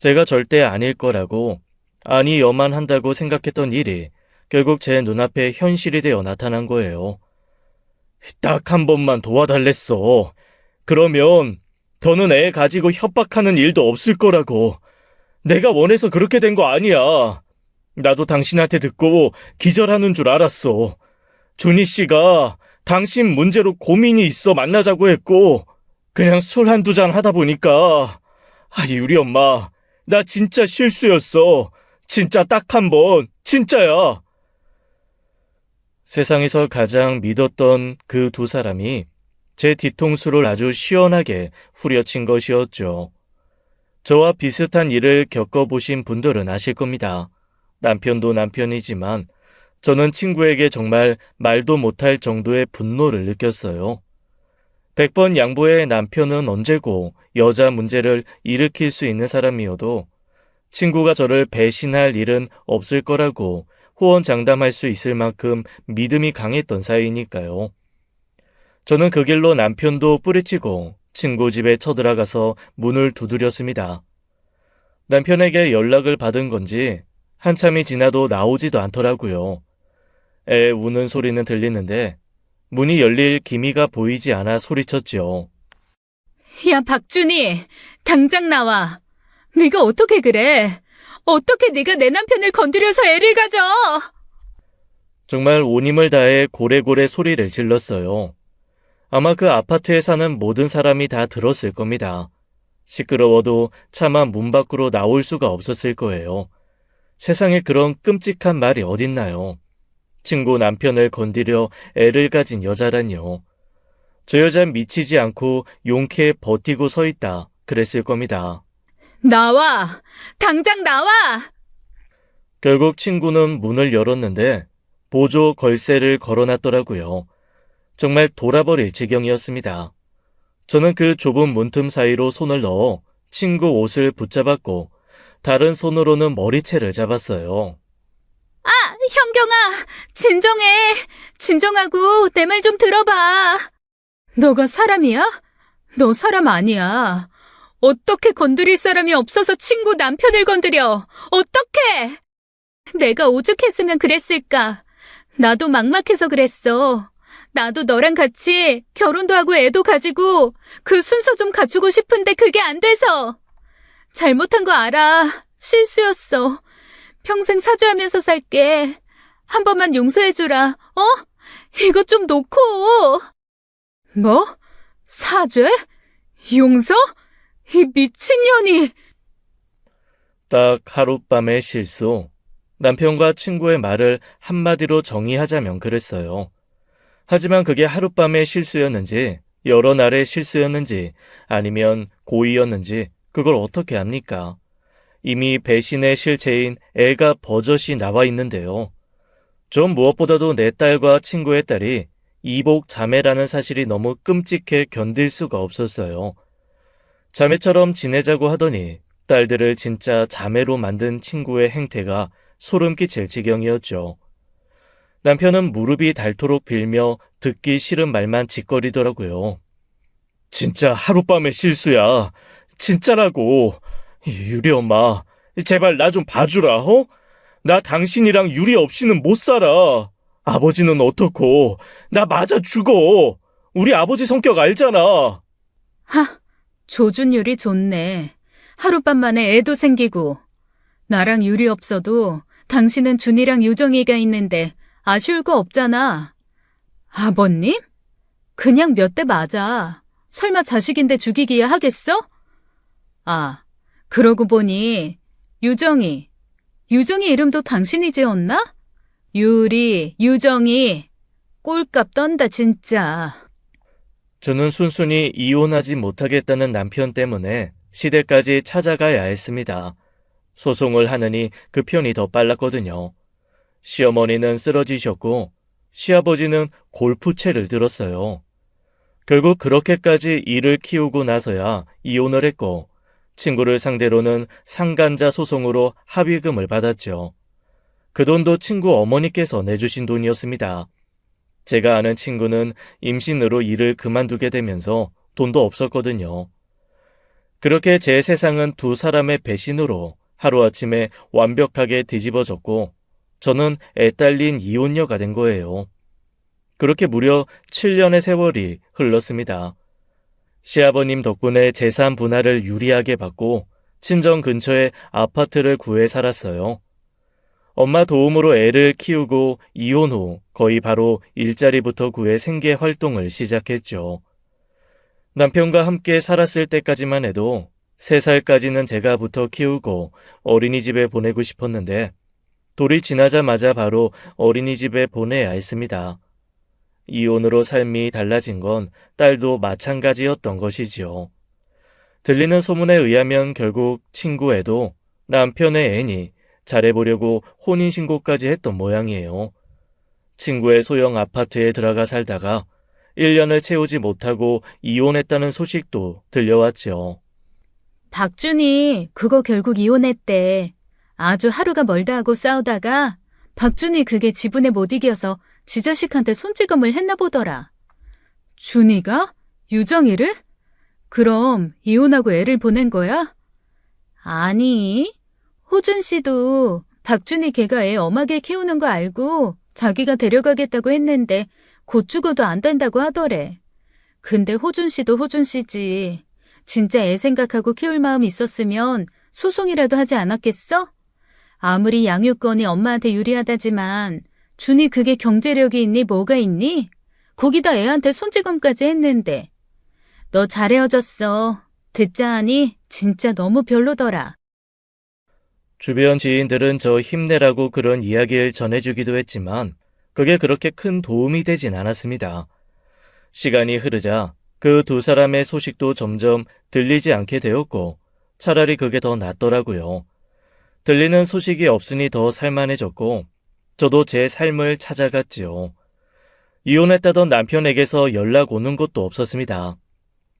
제가 절대 아닐 거라고, 아니여만 한다고 생각했던 일이 결국 제 눈앞에 현실이 되어 나타난 거예요. 딱 한 번만 도와달랬어. 그러면 더는 애 가지고 협박하는 일도 없을 거라고. 내가 원해서 그렇게 된 거 아니야. 나도 당신한테 듣고 기절하는 줄 알았어. 준희 씨가 당신 문제로 고민이 있어 만나자고 했고 그냥 술 한두 잔 하다 보니까 유리 엄마, 나 진짜 실수였어. 진짜 딱 한 번, 진짜야. 세상에서 가장 믿었던 그 두 사람이 제 뒤통수를 아주 시원하게 후려친 것이었죠. 저와 비슷한 일을 겪어보신 분들은 아실 겁니다. 남편도 남편이지만 저는 친구에게 정말 말도 못할 정도의 분노를 느꼈어요. 100번 양보의 남편은 언제고 여자 문제를 일으킬 수 있는 사람이어도 친구가 저를 배신할 일은 없을 거라고 호언장담할 수 있을 만큼 믿음이 강했던 사이니까요. 저는 그 길로 남편도 뿌리치고 친구 집에 쳐들어가서 문을 두드렸습니다. 남편에게 연락을 받은 건지 한참이 지나도 나오지도 않더라고요. 애 우는 소리는 들리는데 문이 열릴 기미가 보이지 않아 소리쳤죠. 야, 박준희, 당장 나와. 네가 어떻게 그래? 어떻게 네가 내 남편을 건드려서 애를 가져? 정말 온 힘을 다해 고래고래 소리를 질렀어요. 아마 그 아파트에 사는 모든 사람이 다 들었을 겁니다. 시끄러워도 차마 문 밖으로 나올 수가 없었을 거예요. 세상에 그런 끔찍한 말이 어딨나요? 친구 남편을 건드려 애를 가진 여자라니요. 저 여잔 미치지 않고 용케 버티고 서 있다 그랬을 겁니다. 나와! 당장 나와! 결국 친구는 문을 열었는데 보조 걸쇠를 걸어놨더라고요. 정말 돌아버릴 지경이었습니다. 저는 그 좁은 문틈 사이로 손을 넣어 친구 옷을 붙잡았고 다른 손으로는 머리채를 잡았어요. 현경아, 진정해. 진정하고 내 말 좀 들어봐. 너가 사람이야? 너 사람 아니야. 어떻게 건드릴 사람이 없어서 친구 남편을 건드려? 어떻게? 내가 오죽했으면 그랬을까? 나도 막막해서 그랬어. 나도 너랑 같이 결혼도 하고 애도 가지고 그 순서 좀 갖추고 싶은데 그게 안 돼서. 잘못한 거 알아. 실수였어. 평생 사죄하면서 살게. 한 번만 용서해주라. 이것 좀 놓고. 뭐? 사죄? 용서? 이 미친년이. 딱 하룻밤의 실수. 남편과 친구의 말을 한마디로 정의하자면 그랬어요. 하지만 그게 하룻밤의 실수였는지 여러 날의 실수였는지 아니면 고의였는지 그걸 어떻게 압니까? 이미 배신의 실체인 애가 버젓이 나와 있는데요. 전 무엇보다도 내 딸과 친구의 딸이 이복 자매라는 사실이 너무 끔찍해 견딜 수가 없었어요. 자매처럼 지내자고 하더니 딸들을 진짜 자매로 만든 친구의 행태가 소름 끼칠 지경이었죠. 남편은 무릎이 닳도록 빌며 듣기 싫은 말만 짓거리더라고요. 진짜 하룻밤의 실수야. 진짜라고. 유리 엄마, 제발 나 좀 봐주라, 나 당신이랑 유리 없이는 못 살아. 아버지는 어떻고, 나 맞아 죽어. 우리 아버지 성격 알잖아. 조준율이 좋네. 하룻밤 만에 애도 생기고. 나랑 유리 없어도 당신은 준이랑 유정이가 있는데 아쉬울 거 없잖아. 아버님? 그냥 몇 대 맞아. 설마 자식인데 죽이기야 하겠어? 그러고 보니 유정이 이름도 당신이 지었나? 유리, 유정이. 꼴값 떤다 진짜. 저는 순순히 이혼하지 못하겠다는 남편 때문에 시댁까지 찾아가야 했습니다. 소송을 하느니 그 편이 더 빨랐거든요. 시어머니는 쓰러지셨고 시아버지는 골프채를 들었어요. 결국 그렇게까지 일을 키우고 나서야 이혼을 했고 친구를 상대로는 상간자 소송으로 합의금을 받았죠. 그 돈도 친구 어머니께서 내주신 돈이었습니다. 제가 아는 친구는 임신으로 일을 그만두게 되면서 돈도 없었거든요. 그렇게 제 세상은 두 사람의 배신으로 하루아침에 완벽하게 뒤집어졌고 저는 애딸린 이혼녀가 된 거예요. 그렇게 무려 7년의 세월이 흘렀습니다. 시아버님 덕분에 재산 분할을 유리하게 받고 친정 근처에 아파트를 구해 살았어요. 엄마 도움으로 애를 키우고 이혼 후 거의 바로 일자리부터 구해 생계 활동을 시작했죠. 남편과 함께 살았을 때까지만 해도 3살까지는 제가 부터 키우고 어린이집에 보내고 싶었는데 돌이 지나자마자 바로 어린이집에 보내야 했습니다. 이혼으로 삶이 달라진 건 딸도 마찬가지였던 것이지요. 들리는 소문에 의하면 결국 친구애도 남편의 애니 잘해보려고 혼인신고까지 했던 모양이에요. 친구의 소형 아파트에 들어가 살다가 1년을 채우지 못하고 이혼했다는 소식도 들려왔죠. 박준이 그거 결국 이혼했대. 아주 하루가 멀다 하고 싸우다가 박준이 그게 지분에 못 이겨서 지 자식한테 손찌검을 했나 보더라. 준이가? 유정이를? 그럼 이혼하고 애를 보낸 거야? 아니, 호준 씨도 박준이 걔가 애 엄하게 키우는 거 알고 자기가 데려가겠다고 했는데 곧 죽어도 안 된다고 하더래. 근데 호준 씨도 호준 씨지. 진짜 애 생각하고 키울 마음 있었으면 소송이라도 하지 않았겠어? 아무리 양육권이 엄마한테 유리하다지만 준이 그게 경제력이 있니 뭐가 있니? 거기다 애한테 손찌검까지 했는데. 너 잘 헤어졌어. 듣자 하니 진짜 너무 별로더라. 주변 지인들은 저 힘내라고 그런 이야기를 전해주기도 했지만 그게 그렇게 큰 도움이 되진 않았습니다. 시간이 흐르자 그 두 사람의 소식도 점점 들리지 않게 되었고 차라리 그게 더 낫더라고요. 들리는 소식이 없으니 더 살만해졌고 저도 제 삶을 찾아갔지요. 이혼했다던 남편에게서 연락 오는 것도 없었습니다.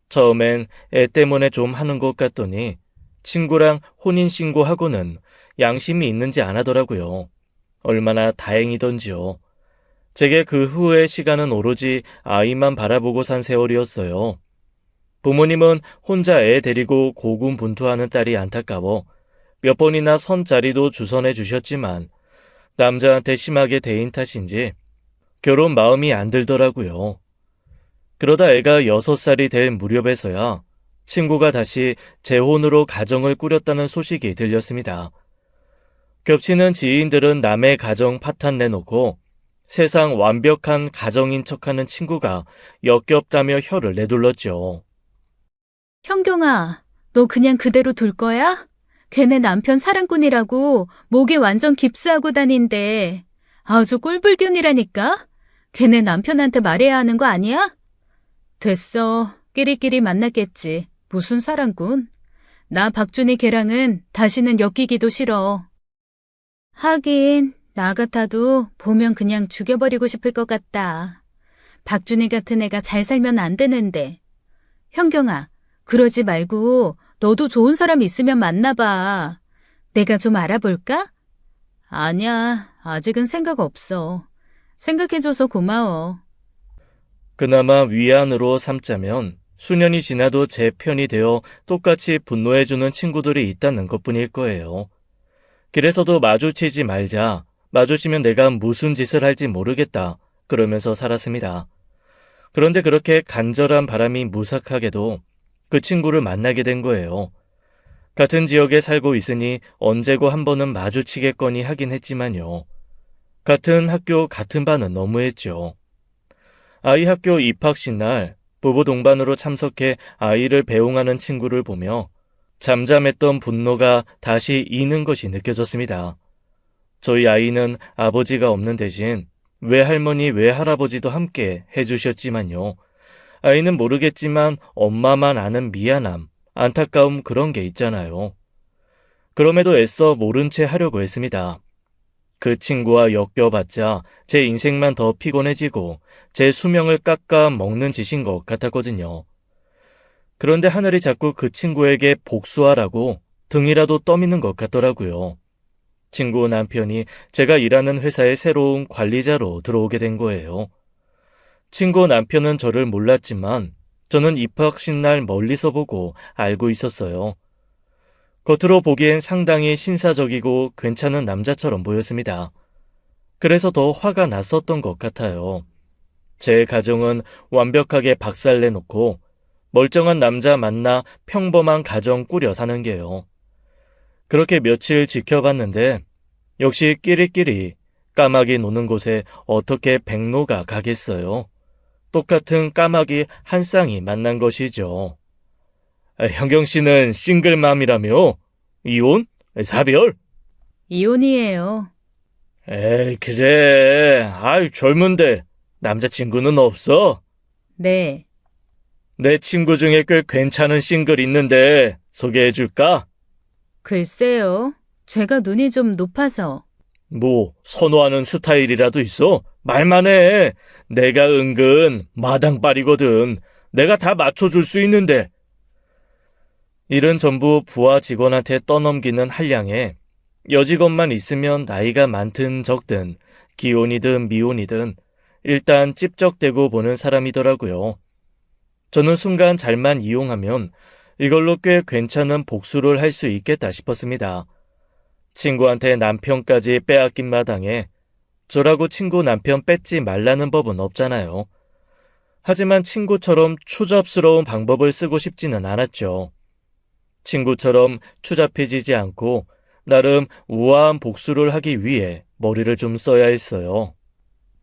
처음엔 애 때문에 좀 하는 것 같더니 친구랑 혼인신고하고는 양심이 있는지 안 하더라고요. 얼마나 다행이던지요. 제게 그 후의 시간은 오로지 아이만 바라보고 산 세월이었어요. 부모님은 혼자 애 데리고 고군분투하는 딸이 안타까워 몇 번이나 선자리도 주선해 주셨지만 남자한테 심하게 대인 탓인지 결혼 마음이 안 들더라고요. 그러다 애가 6살이 될 무렵에서야 친구가 다시 재혼으로 가정을 꾸렸다는 소식이 들렸습니다. 겹치는 지인들은 남의 가정 파탄 내놓고 세상 완벽한 가정인 척하는 친구가 역겹다며 혀를 내둘렀죠. 현경아, 너 그냥 그대로 둘 거야? 걔네 남편 사랑꾼이라고 목에 완전 깁스하고 다닌대. 아주 꼴불견이라니까? 걔네 남편한테 말해야 하는 거 아니야? 됐어. 끼리끼리 만났겠지. 무슨 사랑꾼? 나 박준희 걔랑은 다시는 엮이기도 싫어. 하긴 나 같아도 보면 그냥 죽여버리고 싶을 것 같다. 박준희 같은 애가 잘 살면 안 되는데. 현경아, 그러지 말고 너도 좋은 사람 있으면 만나봐. 내가 좀 알아볼까? 아니야, 아직은 생각 없어. 생각해줘서 고마워. 그나마 위안으로 삼자면 수년이 지나도 제 편이 되어 똑같이 분노해주는 친구들이 있다는 것뿐일 거예요. 길에서도 마주치지 말자, 마주치면 내가 무슨 짓을 할지 모르겠다 그러면서 살았습니다. 그런데 그렇게 간절한 바람이 무삭하게도 그 친구를 만나게 된 거예요. 같은 지역에 살고 있으니 언제고 한 번은 마주치겠거니 하긴 했지만요. 같은 학교 같은 반은 너무했죠. 아이 학교 입학식 날 부부 동반으로 참석해 아이를 배웅하는 친구를 보며 잠잠했던 분노가 다시 이는 것이 느껴졌습니다. 저희 아이는 아버지가 없는 대신 외할머니 외할아버지도 함께 해주셨지만요. 아이는 모르겠지만 엄마만 아는 미안함, 안타까움 그런 게 있잖아요. 그럼에도 애써 모른 채 하려고 했습니다. 그 친구와 엮여봤자 제 인생만 더 피곤해지고 제 수명을 깎아 먹는 짓인 것 같았거든요. 그런데 하늘이 자꾸 그 친구에게 복수하라고 등이라도 떠미는 것 같더라고요. 친구 남편이 제가 일하는 회사의 새로운 관리자로 들어오게 된 거예요. 친구 남편은 저를 몰랐지만 저는 입학식 날 멀리서 보고 알고 있었어요. 겉으로 보기엔 상당히 신사적이고 괜찮은 남자처럼 보였습니다. 그래서 더 화가 났었던 것 같아요. 제 가정은 완벽하게 박살내놓고 멀쩡한 남자 만나 평범한 가정 꾸려 사는 게요. 그렇게 며칠 지켜봤는데 역시 끼리끼리 까마귀 노는 곳에 어떻게 백로가 가겠어요. 똑같은 까마귀 한 쌍이 만난 것이죠. 현경 씨는 싱글맘이라며? 이혼? 사별? 이혼이에요. 에이, 그래. 아이, 젊은데 남자친구는 없어? 네. 내 친구 중에 꽤 괜찮은 싱글 있는데 소개해줄까? 글쎄요. 제가 눈이 좀 높아서. 뭐 선호하는 스타일이라도 있어? 말만 해. 내가 은근 마당발이거든. 내가 다 맞춰줄 수 있는데. 일은 전부 부하 직원한테 떠넘기는 한량에 여직원만 있으면 나이가 많든 적든 기혼이든 미혼이든 일단 찝적대고 보는 사람이더라고요. 저는 순간 잘만 이용하면 이걸로 꽤 괜찮은 복수를 할 수 있겠다 싶었습니다. 친구한테 남편까지 빼앗긴 마당에 저라고 친구 남편 뺏지 말라는 법은 없잖아요. 하지만 친구처럼 추잡스러운 방법을 쓰고 싶지는 않았죠. 친구처럼 추잡해지지 않고 나름 우아한 복수를 하기 위해 머리를 좀 써야 했어요.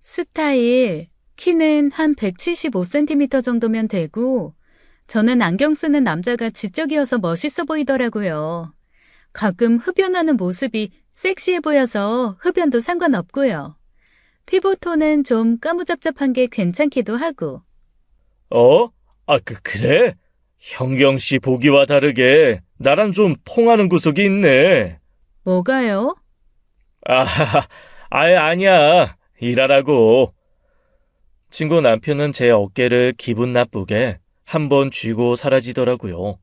스타일, 키는 한 175cm 정도면 되고, 저는 안경 쓰는 남자가 지적이어서 멋있어 보이더라고요. 가끔 흡연하는 모습이 섹시해 보여서 흡연도 상관없고요. 피부톤은 좀 까무잡잡한 게 괜찮기도 하고. 어? 그래? 현경 씨 보기와 다르게 나랑 좀 통하는 구석이 있네. 뭐가요? 아, 아니야. 일하라고. 친구 남편은 제 어깨를 기분 나쁘게 한번 쥐고 사라지더라고요.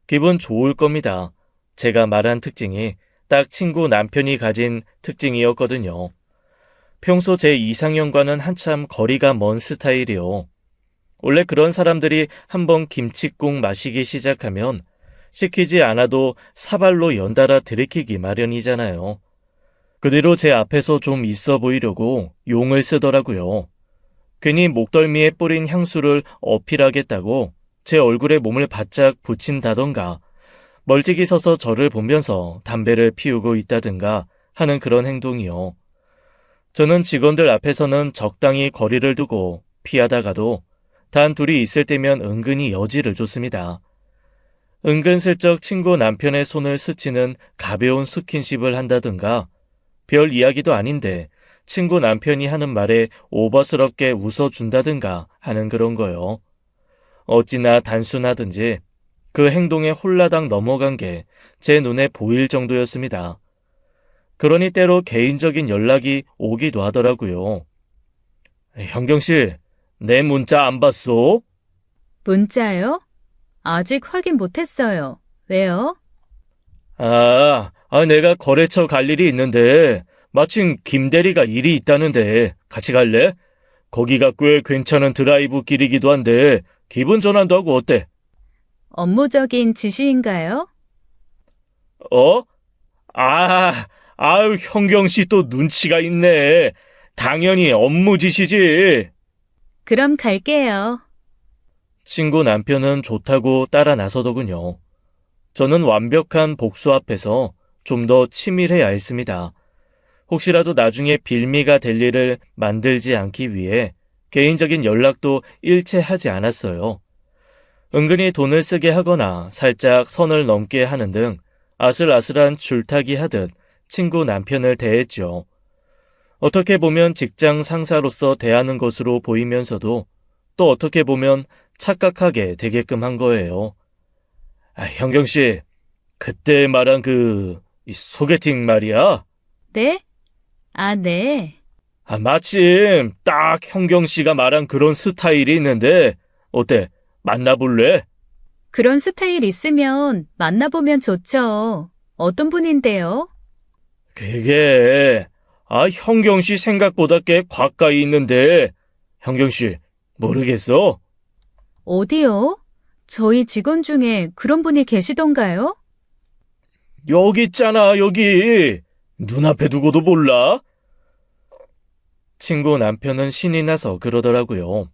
기분 좋을 겁니다. 제가 말한 특징이 딱 친구 남편이 가진 특징이었거든요. 평소 제 이상형과는 한참 거리가 먼 스타일이요. 원래 그런 사람들이 한번 김칫국 마시기 시작하면 시키지 않아도 사발로 연달아 들이키기 마련이잖아요. 그대로 제 앞에서 좀 있어 보이려고 용을 쓰더라고요. 괜히 목덜미에 뿌린 향수를 어필하겠다고 제 얼굴에 몸을 바짝 붙인다던가 멀찍이 서서 저를 보면서 담배를 피우고 있다든가 하는 그런 행동이요. 저는 직원들 앞에서는 적당히 거리를 두고 피하다가도 단 둘이 있을 때면 은근히 여지를 줬습니다. 은근슬쩍 친구 남편의 손을 스치는 가벼운 스킨십을 한다든가 별 이야기도 아닌데 친구 남편이 하는 말에 오버스럽게 웃어준다든가 하는 그런 거요. 어찌나 단순하든지 그 행동에 홀라당 넘어간 게 제 눈에 보일 정도였습니다. 그러니 때로 개인적인 연락이 오기도 하더라고요. 현경 씨, 내 문자 안 봤어? 문자요? 아직 확인 못했어요. 왜요? 내가 거래처 갈 일이 있는데 마침 김 대리가 일이 있다는데 같이 갈래? 거기가 꽤 괜찮은 드라이브 길이기도 한데 기분 전환도 하고 어때? 업무적인 지시인가요? 어? 현경 씨 또 눈치가 있네. 당연히 업무 지시지. 그럼 갈게요. 친구 남편은 좋다고 따라 나서더군요. 저는 완벽한 복수 앞에서 좀 더 치밀해야 했습니다. 혹시라도 나중에 빌미가 될 일을 만들지 않기 위해 개인적인 연락도 일체하지 않았어요. 은근히 돈을 쓰게 하거나 살짝 선을 넘게 하는 등 아슬아슬한 줄타기 하듯 친구 남편을 대했죠. 어떻게 보면 직장 상사로서 대하는 것으로 보이면서도 또 어떻게 보면 착각하게 되게끔 한 거예요. 현경 씨, 그때 말한 이 소개팅 말이야. 네? 네. 마침 딱 현경 씨가 말한 그런 스타일이 있는데 어때? 만나볼래? 그런 스타일 있으면 만나보면 좋죠. 어떤 분인데요? 그게 현경 씨 생각보다 꽤 가까이 있는데 현경 씨 모르겠어? 어디요? 저희 직원 중에 그런 분이 계시던가요? 여기 있잖아, 여기. 눈앞에 두고도 몰라? 친구 남편은 신이 나서 그러더라고요.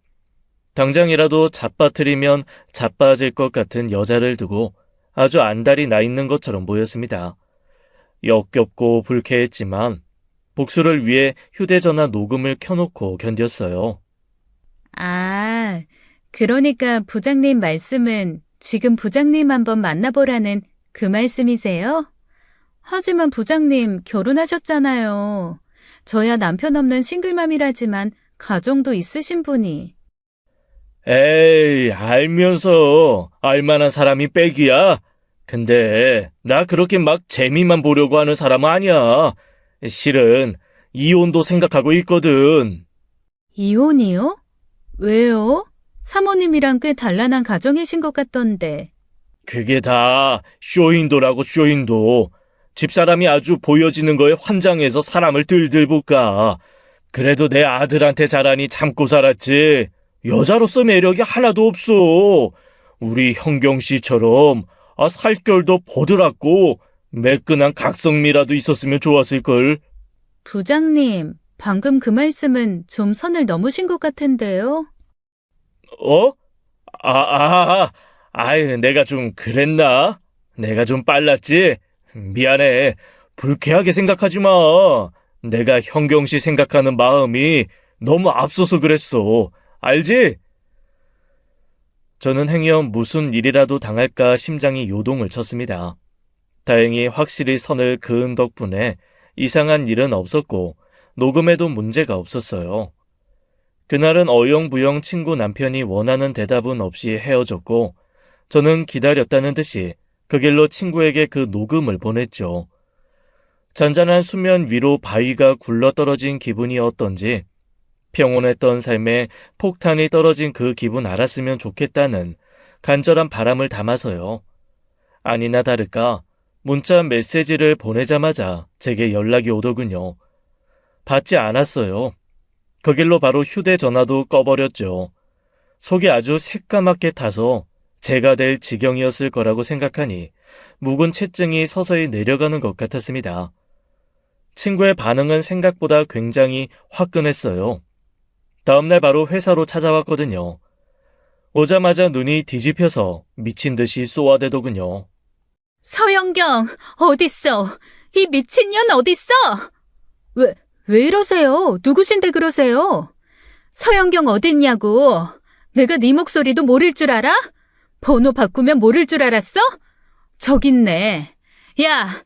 당장이라도 잡아뜨리면 자빠질 것 같은 여자를 두고 아주 안달이 나 있는 것처럼 보였습니다. 역겹고 불쾌했지만 복수를 위해 휴대전화 녹음을 켜놓고 견뎠어요. 그러니까 부장님 말씀은 지금 부장님 한번 만나보라는 그 말씀이세요? 하지만 부장님 결혼하셨잖아요. 저야 남편 없는 싱글맘이라지만 가정도 있으신 분이. 에이, 알면서 알만한 사람이 빽이야. 근데 나 그렇게 막 재미만 보려고 하는 사람은 아니야. 실은 이혼도 생각하고 있거든. 이혼이요? 왜요? 사모님이랑 꽤 단란한 가정이신 것 같던데. 그게 다 쇼윈도라고 쇼윈도. 집사람이 아주 보여지는 거에 환장해서 사람을 들들 볶아. 그래도 내 아들한테 잘하니 참고 살았지. 여자로서 매력이 하나도 없어. 우리 현경 씨처럼 살결도 보드랍고 매끈한 각성미라도 있었으면 좋았을걸. 부장님, 방금 그 말씀은 좀 선을 넘으신 것 같은데요? 어? 아이, 내가 좀 그랬나? 내가 좀 빨랐지? 미안해. 불쾌하게 생각하지 마. 내가 현경 씨 생각하는 마음이 너무 앞서서 그랬어. 알지? 저는 행여 무슨 일이라도 당할까 심장이 요동을 쳤습니다. 다행히 확실히 선을 그은 덕분에 이상한 일은 없었고 녹음에도 문제가 없었어요. 그날은 어영부영 친구 남편이 원하는 대답은 없이 헤어졌고 저는 기다렸다는 듯이 그 길로 친구에게 그 녹음을 보냈죠. 잔잔한 수면 위로 바위가 굴러떨어진 기분이 어떤지 평온했던 삶에 폭탄이 떨어진 그 기분 알았으면 좋겠다는 간절한 바람을 담아서요. 아니나 다를까 문자 메시지를 보내자마자 제게 연락이 오더군요. 받지 않았어요. 그 길로 바로 휴대전화도 꺼버렸죠. 속이 아주 새까맣게 타서 제가 될 지경이었을 거라고 생각하니 묵은 체증이 서서히 내려가는 것 같았습니다. 친구의 반응은 생각보다 굉장히 화끈했어요. 다음날 바로 회사로 찾아왔거든요. 오자마자 눈이 뒤집혀서 미친 듯이 쏘아대더군요. 서영경, 어딨어? 이 미친년 어딨어? 왜 이러세요? 누구신데 그러세요? 서영경 어딨냐고? 내가 네 목소리도 모를 줄 알아? 번호 바꾸면 모를 줄 알았어? 저기 있네. 야,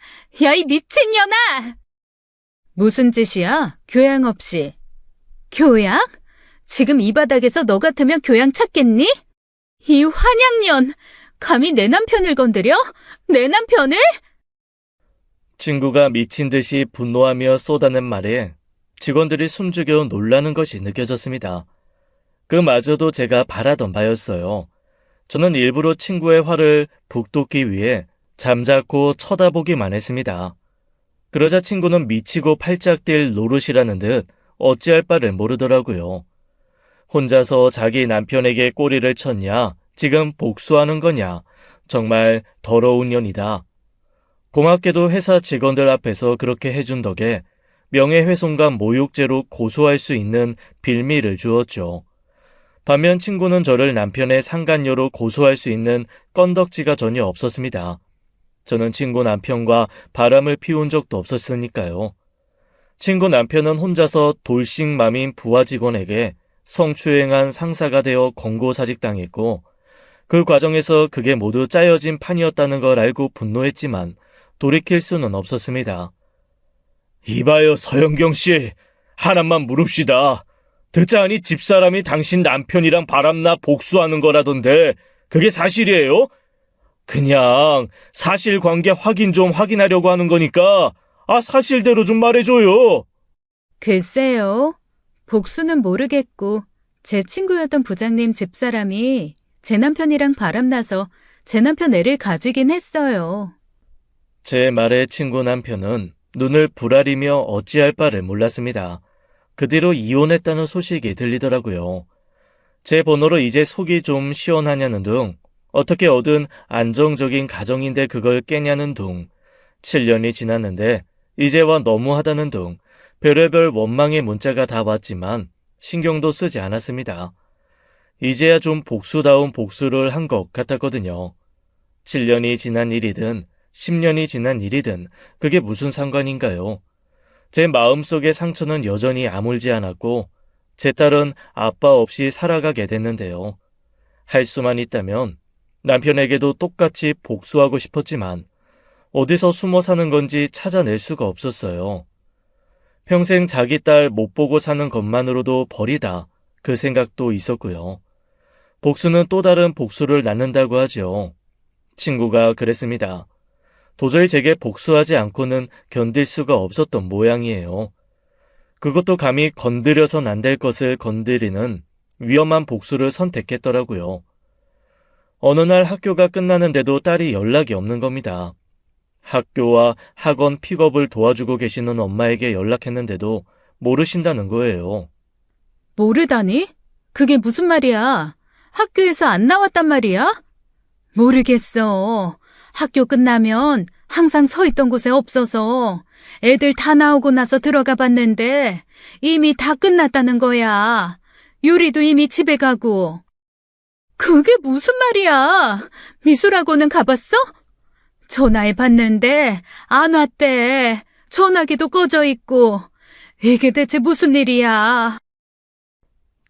이 미친년아! 무슨 짓이야? 교양 없이. 교양? 지금 이 바닥에서 너 같으면 교양 찾겠니? 이 환양년! 감히 내 남편을 건드려? 내 남편을? 친구가 미친 듯이 분노하며 쏟아낸 말에 직원들이 숨죽여 놀라는 것이 느껴졌습니다. 그마저도 제가 바라던 바였어요. 저는 일부러 친구의 화를 북돋기 위해 잠자코 쳐다보기만 했습니다. 그러자 친구는 미치고 팔짝 뛸 노릇이라는 듯 어찌할 바를 모르더라고요. 혼자서 자기 남편에게 꼬리를 쳤냐, 지금 복수하는 거냐, 정말 더러운 년이다. 고맙게도 회사 직원들 앞에서 그렇게 해준 덕에 명예훼손과 모욕죄로 고소할 수 있는 빌미를 주었죠. 반면 친구는 저를 남편의 상간녀로 고소할 수 있는 건덕지가 전혀 없었습니다. 저는 친구 남편과 바람을 피운 적도 없었으니까요. 친구 남편은 혼자서 돌싱맘인 부하 직원에게 성추행한 상사가 되어 권고사직당했고 그 과정에서 그게 모두 짜여진 판이었다는 걸 알고 분노했지만 돌이킬 수는 없었습니다. 이봐요 서영경 씨, 하나만 물읍시다. 듣자하니 집사람이 당신 남편이랑 바람나 복수하는 거라던데 그게 사실이에요? 그냥 사실관계 확인 좀 확인하려고 하는 거니까 사실대로 좀 말해줘요. 글쎄요. 복수는 모르겠고 제 친구였던 부장님 집사람이 제 남편이랑 바람나서 제 남편 애를 가지긴 했어요. 제 말에 친구 남편은 눈을 부라리며 어찌할 바를 몰랐습니다. 그 뒤로 이혼했다는 소식이 들리더라고요. 제 번호로 이제 속이 좀 시원하냐는 둥, 어떻게 얻은 안정적인 가정인데 그걸 깨냐는 둥, 7년이 지났는데 이제와 너무하다는 둥, 별의별 원망의 문자가 다 왔지만 신경도 쓰지 않았습니다. 이제야 좀 복수다운 복수를 한 것 같았거든요. 7년이 지난 일이든 10년이 지난 일이든 그게 무슨 상관인가요? 제 마음속의 상처는 여전히 아물지 않았고 제 딸은 아빠 없이 살아가게 됐는데요. 할 수만 있다면 남편에게도 똑같이 복수하고 싶었지만 어디서 숨어 사는 건지 찾아낼 수가 없었어요. 평생 자기 딸 못 보고 사는 것만으로도 벌이다, 그 생각도 있었고요. 복수는 또 다른 복수를 낳는다고 하죠. 친구가 그랬습니다. 도저히 제게 복수하지 않고는 견딜 수가 없었던 모양이에요. 그것도 감히 건드려선 안 될 것을 건드리는 위험한 복수를 선택했더라고요. 어느 날 학교가 끝나는데도 딸이 연락이 없는 겁니다. 학교와 학원 픽업을 도와주고 계시는 엄마에게 연락했는데도 모르신다는 거예요. 모르다니? 그게 무슨 말이야? 학교에서 안 나왔단 말이야? 모르겠어. 학교 끝나면 항상 서 있던 곳에 없어서 애들 다 나오고 나서 들어가 봤는데 이미 다 끝났다는 거야. 유리도 이미 집에 가고. 그게 무슨 말이야? 미술학원은 가봤어? 전화해봤는데 안 왔대. 전화기도 꺼져 있고. 이게 대체 무슨 일이야?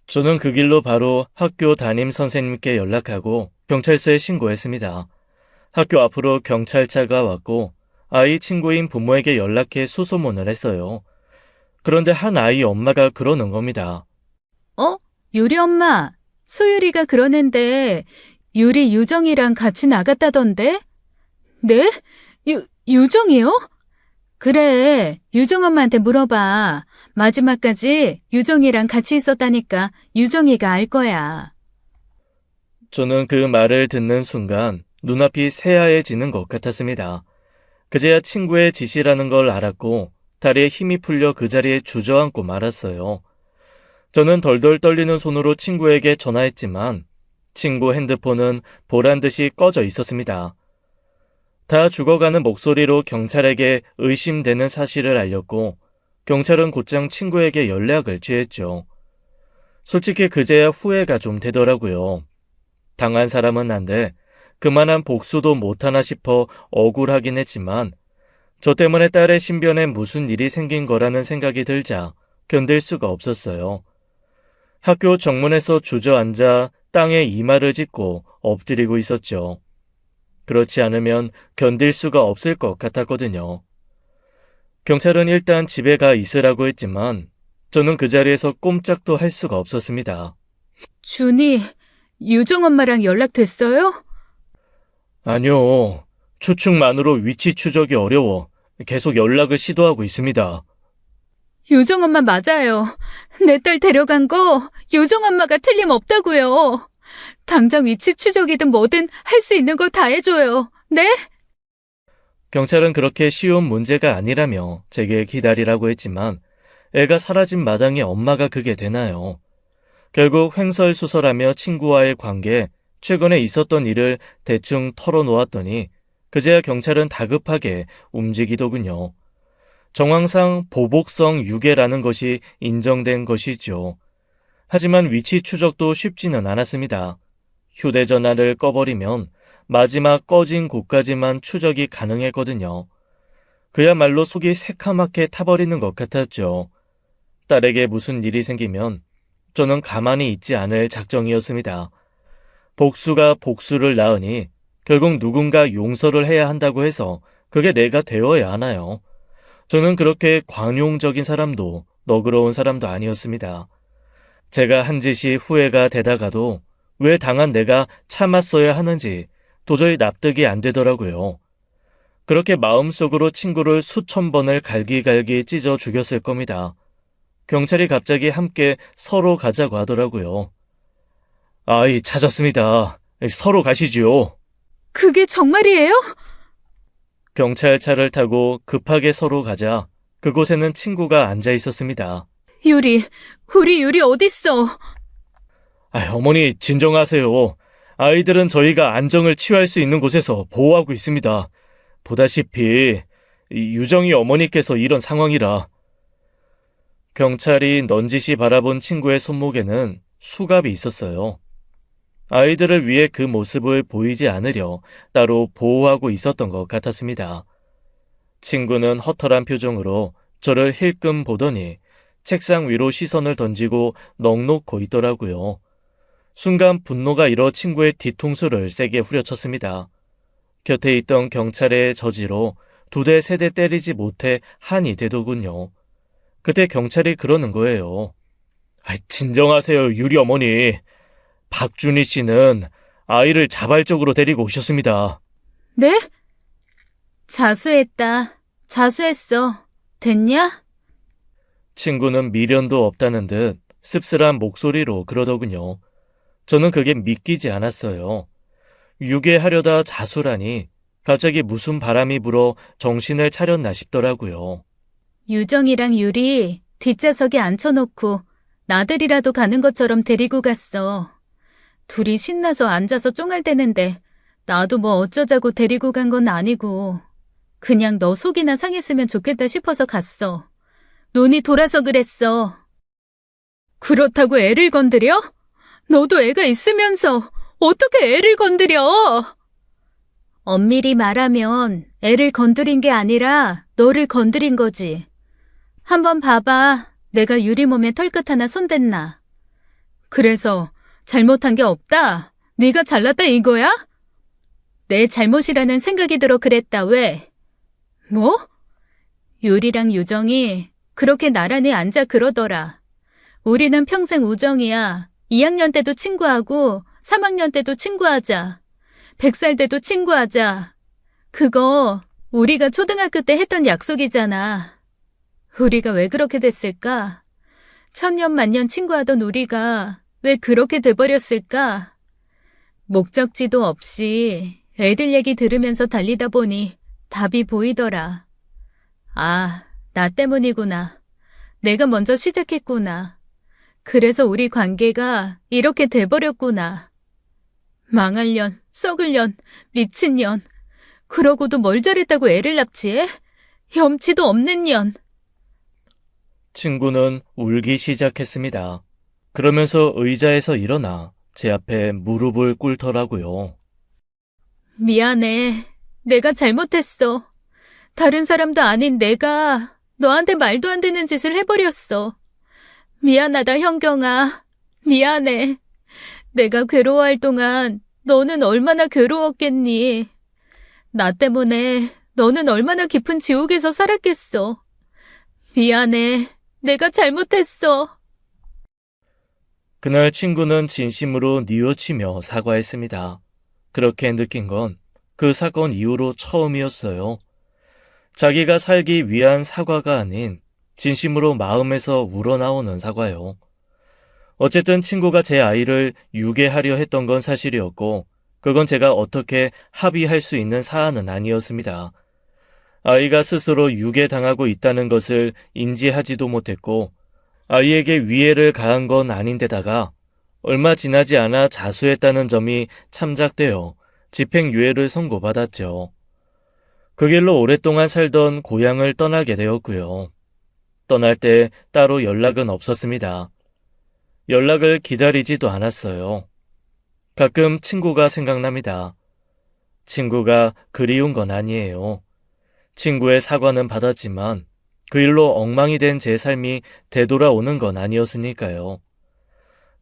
저는 그 길로 바로 학교 담임 선생님께 연락하고 경찰서에 신고했습니다. 학교 앞으로 경찰차가 왔고 아이 친구인 부모에게 연락해 수소문을 했어요. 그런데 한 아이 엄마가 그러는 겁니다. 유리 엄마, 소율이가 그러는데 유리 유정이랑 같이 나갔다던데? 네? 유정이요? 그래, 유정 엄마한테 물어봐. 마지막까지 유정이랑 같이 있었다니까 유정이가 알 거야. 저는 그 말을 듣는 순간 눈앞이 새하얘지는 것 같았습니다. 그제야 친구의 짓이라는 걸 알았고 다리에 힘이 풀려 그 자리에 주저앉고 말았어요. 저는 덜덜 떨리는 손으로 친구에게 전화했지만 친구 핸드폰은 보란 듯이 꺼져 있었습니다. 다 죽어가는 목소리로 경찰에게 의심되는 사실을 알렸고 경찰은 곧장 친구에게 연락을 취했죠. 솔직히 그제야 후회가 좀 되더라고요. 당한 사람은 난데 그만한 복수도 못하나 싶어 억울하긴 했지만 저 때문에 딸의 신변에 무슨 일이 생긴 거라는 생각이 들자 견딜 수가 없었어요. 학교 정문에서 주저앉아 땅에 이마를 짚고 엎드리고 있었죠. 그렇지 않으면 견딜 수가 없을 것 같았거든요. 경찰은 일단 집에 가 있으라고 했지만 저는 그 자리에서 꼼짝도 할 수가 없었습니다. 준이, 유정 엄마랑 연락됐어요? 아니요. 추측만으로 위치 추적이 어려워 계속 연락을 시도하고 있습니다. 유정 엄마 맞아요. 내 딸 데려간 거 유정 엄마가 틀림없다고요. 당장 위치 추적이든 뭐든 할 수 있는 거 다 해줘요. 네? 경찰은 그렇게 쉬운 문제가 아니라며 제게 기다리라고 했지만 애가 사라진 마당에 엄마가 그게 되나요? 결국 횡설수설하며 친구와의 관계, 최근에 있었던 일을 대충 털어놓았더니 그제야 경찰은 다급하게 움직이더군요. 정황상 보복성 유괴라는 것이 인정된 것이죠. 하지만 위치 추적도 쉽지는 않았습니다. 휴대전화를 꺼버리면 마지막 꺼진 곳까지만 추적이 가능했거든요. 그야말로 속이 새카맣게 타버리는 것 같았죠. 딸에게 무슨 일이 생기면 저는 가만히 있지 않을 작정이었습니다. 복수가 복수를 낳으니 결국 누군가 용서를 해야 한다고 해서 그게 내가 되어야 하나요? 저는 그렇게 관용적인 사람도 너그러운 사람도 아니었습니다. 제가 한 짓이 후회가 되다가도 왜 당한 내가 참았어야 하는지 도저히 납득이 안 되더라고요. 그렇게 마음속으로 친구를 수천 번을 갈기갈기 찢어 죽였을 겁니다. 경찰이 갑자기 함께 서로 가자고 하더라고요. 아이, 찾았습니다. 서로 가시지요. 그게 정말이에요? 경찰차를 타고 급하게 서로 가자 그곳에는 친구가 앉아 있었습니다. 유리, 우리 유리 어딨어? 어머니, 진정하세요. 아이들은 저희가 안정을 취할 수 있는 곳에서 보호하고 있습니다. 보다시피 유정이 어머니께서 이런 상황이라. 경찰이 넌지시 바라본 친구의 손목에는 수갑이 있었어요. 아이들을 위해 그 모습을 보이지 않으려 따로 보호하고 있었던 것 같았습니다. 친구는 허탈한 표정으로 저를 힐끔 보더니 책상 위로 시선을 던지고 넋놓고 있더라고요. 순간 분노가 일어 친구의 뒤통수를 세게 후려쳤습니다. 곁에 있던 경찰의 저지로 2대 3대 때리지 못해 한이 되더군요. 그때 경찰이 그러는 거예요. 진정하세요, 유리 어머니. 박준희 씨는 아이를 자발적으로 데리고 오셨습니다. 네? 자수했다. 자수했어. 됐냐? 친구는 미련도 없다는 듯 씁쓸한 목소리로 그러더군요. 저는 그게 믿기지 않았어요. 유괴하려다 자수라니 갑자기 무슨 바람이 불어 정신을 차렸나 싶더라고요. 유정이랑 유리 뒷좌석에 앉혀놓고 나들이라도 가는 것처럼 데리고 갔어. 둘이 신나서 앉아서 쫑알대는데 나도 뭐 어쩌자고 데리고 간 건 아니고 그냥 너 속이나 상했으면 좋겠다 싶어서 갔어. 눈이 돌아서 그랬어. 그렇다고 애를 건드려? 너도 애가 있으면서 어떻게 애를 건드려? 엄밀히 말하면 애를 건드린 게 아니라 너를 건드린 거지. 한번 봐봐. 내가 유리몸에 털끝 하나 손댔나? 그래서 잘못한 게 없다? 네가 잘났다 이거야? 내 잘못이라는 생각이 들어 그랬다 왜? 뭐? 유리랑 유정이 그렇게 나란히 앉아 그러더라. 우리는 평생 우정이야. 2학년 때도 친구하고 3학년 때도 친구하자. 100살 때도 친구하자. 그거 우리가 초등학교 때 했던 약속이잖아. 우리가 왜 그렇게 됐을까? 천년만년 친구하던 우리가 왜 그렇게 돼버렸을까? 목적지도 없이 애들 얘기 들으면서 달리다 보니 답이 보이더라. 아, 나 때문이구나. 내가 먼저 시작했구나. 그래서 우리 관계가 이렇게 돼버렸구나. 망할 년, 썩을 년, 미친 년. 그러고도 뭘 잘했다고 애를 납치해? 염치도 없는 년. 친구는 울기 시작했습니다. 그러면서 의자에서 일어나 제 앞에 무릎을 꿇더라고요. 미안해. 내가 잘못했어. 다른 사람도 아닌 내가 너한테 말도 안 되는 짓을 해버렸어. 미안하다, 현경아. 미안해. 내가 괴로워할 동안 너는 얼마나 괴로웠겠니? 나 때문에 너는 얼마나 깊은 지옥에서 살았겠어. 미안해. 내가 잘못했어. 그날 친구는 진심으로 뉘우치며 사과했습니다. 그렇게 느낀 건 그 사건 이후로 처음이었어요. 자기가 살기 위한 사과가 아닌 진심으로 마음에서 우러나오는 사과요. 어쨌든 친구가 제 아이를 유괴하려 했던 건 사실이었고 그건 제가 어떻게 합의할 수 있는 사안은 아니었습니다. 아이가 스스로 유괴당하고 있다는 것을 인지하지도 못했고 아이에게 위해를 가한 건 아닌데다가 얼마 지나지 않아 자수했다는 점이 참작되어 집행유예를 선고받았죠. 그 길로 오랫동안 살던 고향을 떠나게 되었고요. 떠날 때 따로 연락은 없었습니다. 연락을 기다리지도 않았어요. 가끔 친구가 생각납니다. 친구가 그리운 건 아니에요. 친구의 사과는 받았지만 그 일로 엉망이 된 제 삶이 되돌아오는 건 아니었으니까요.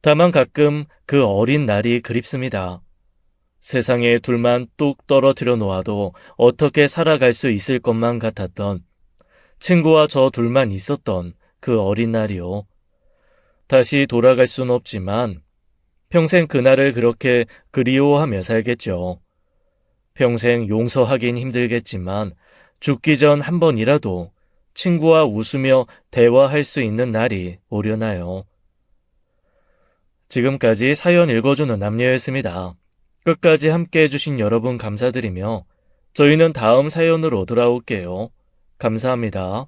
다만 가끔 그 어린 날이 그립습니다. 세상에 둘만 뚝 떨어뜨려 놓아도 어떻게 살아갈 수 있을 것만 같았던 친구와 저 둘만 있었던 그 어린 날이요. 다시 돌아갈 순 없지만 평생 그날을 그렇게 그리워하며 살겠죠. 평생 용서하긴 힘들겠지만 죽기 전 한 번이라도 친구와 웃으며 대화할 수 있는 날이 오려나요. 지금까지 사연 읽어주는 남녀였습니다. 끝까지 함께 해주신 여러분 감사드리며 저희는 다음 사연으로 돌아올게요. 감사합니다.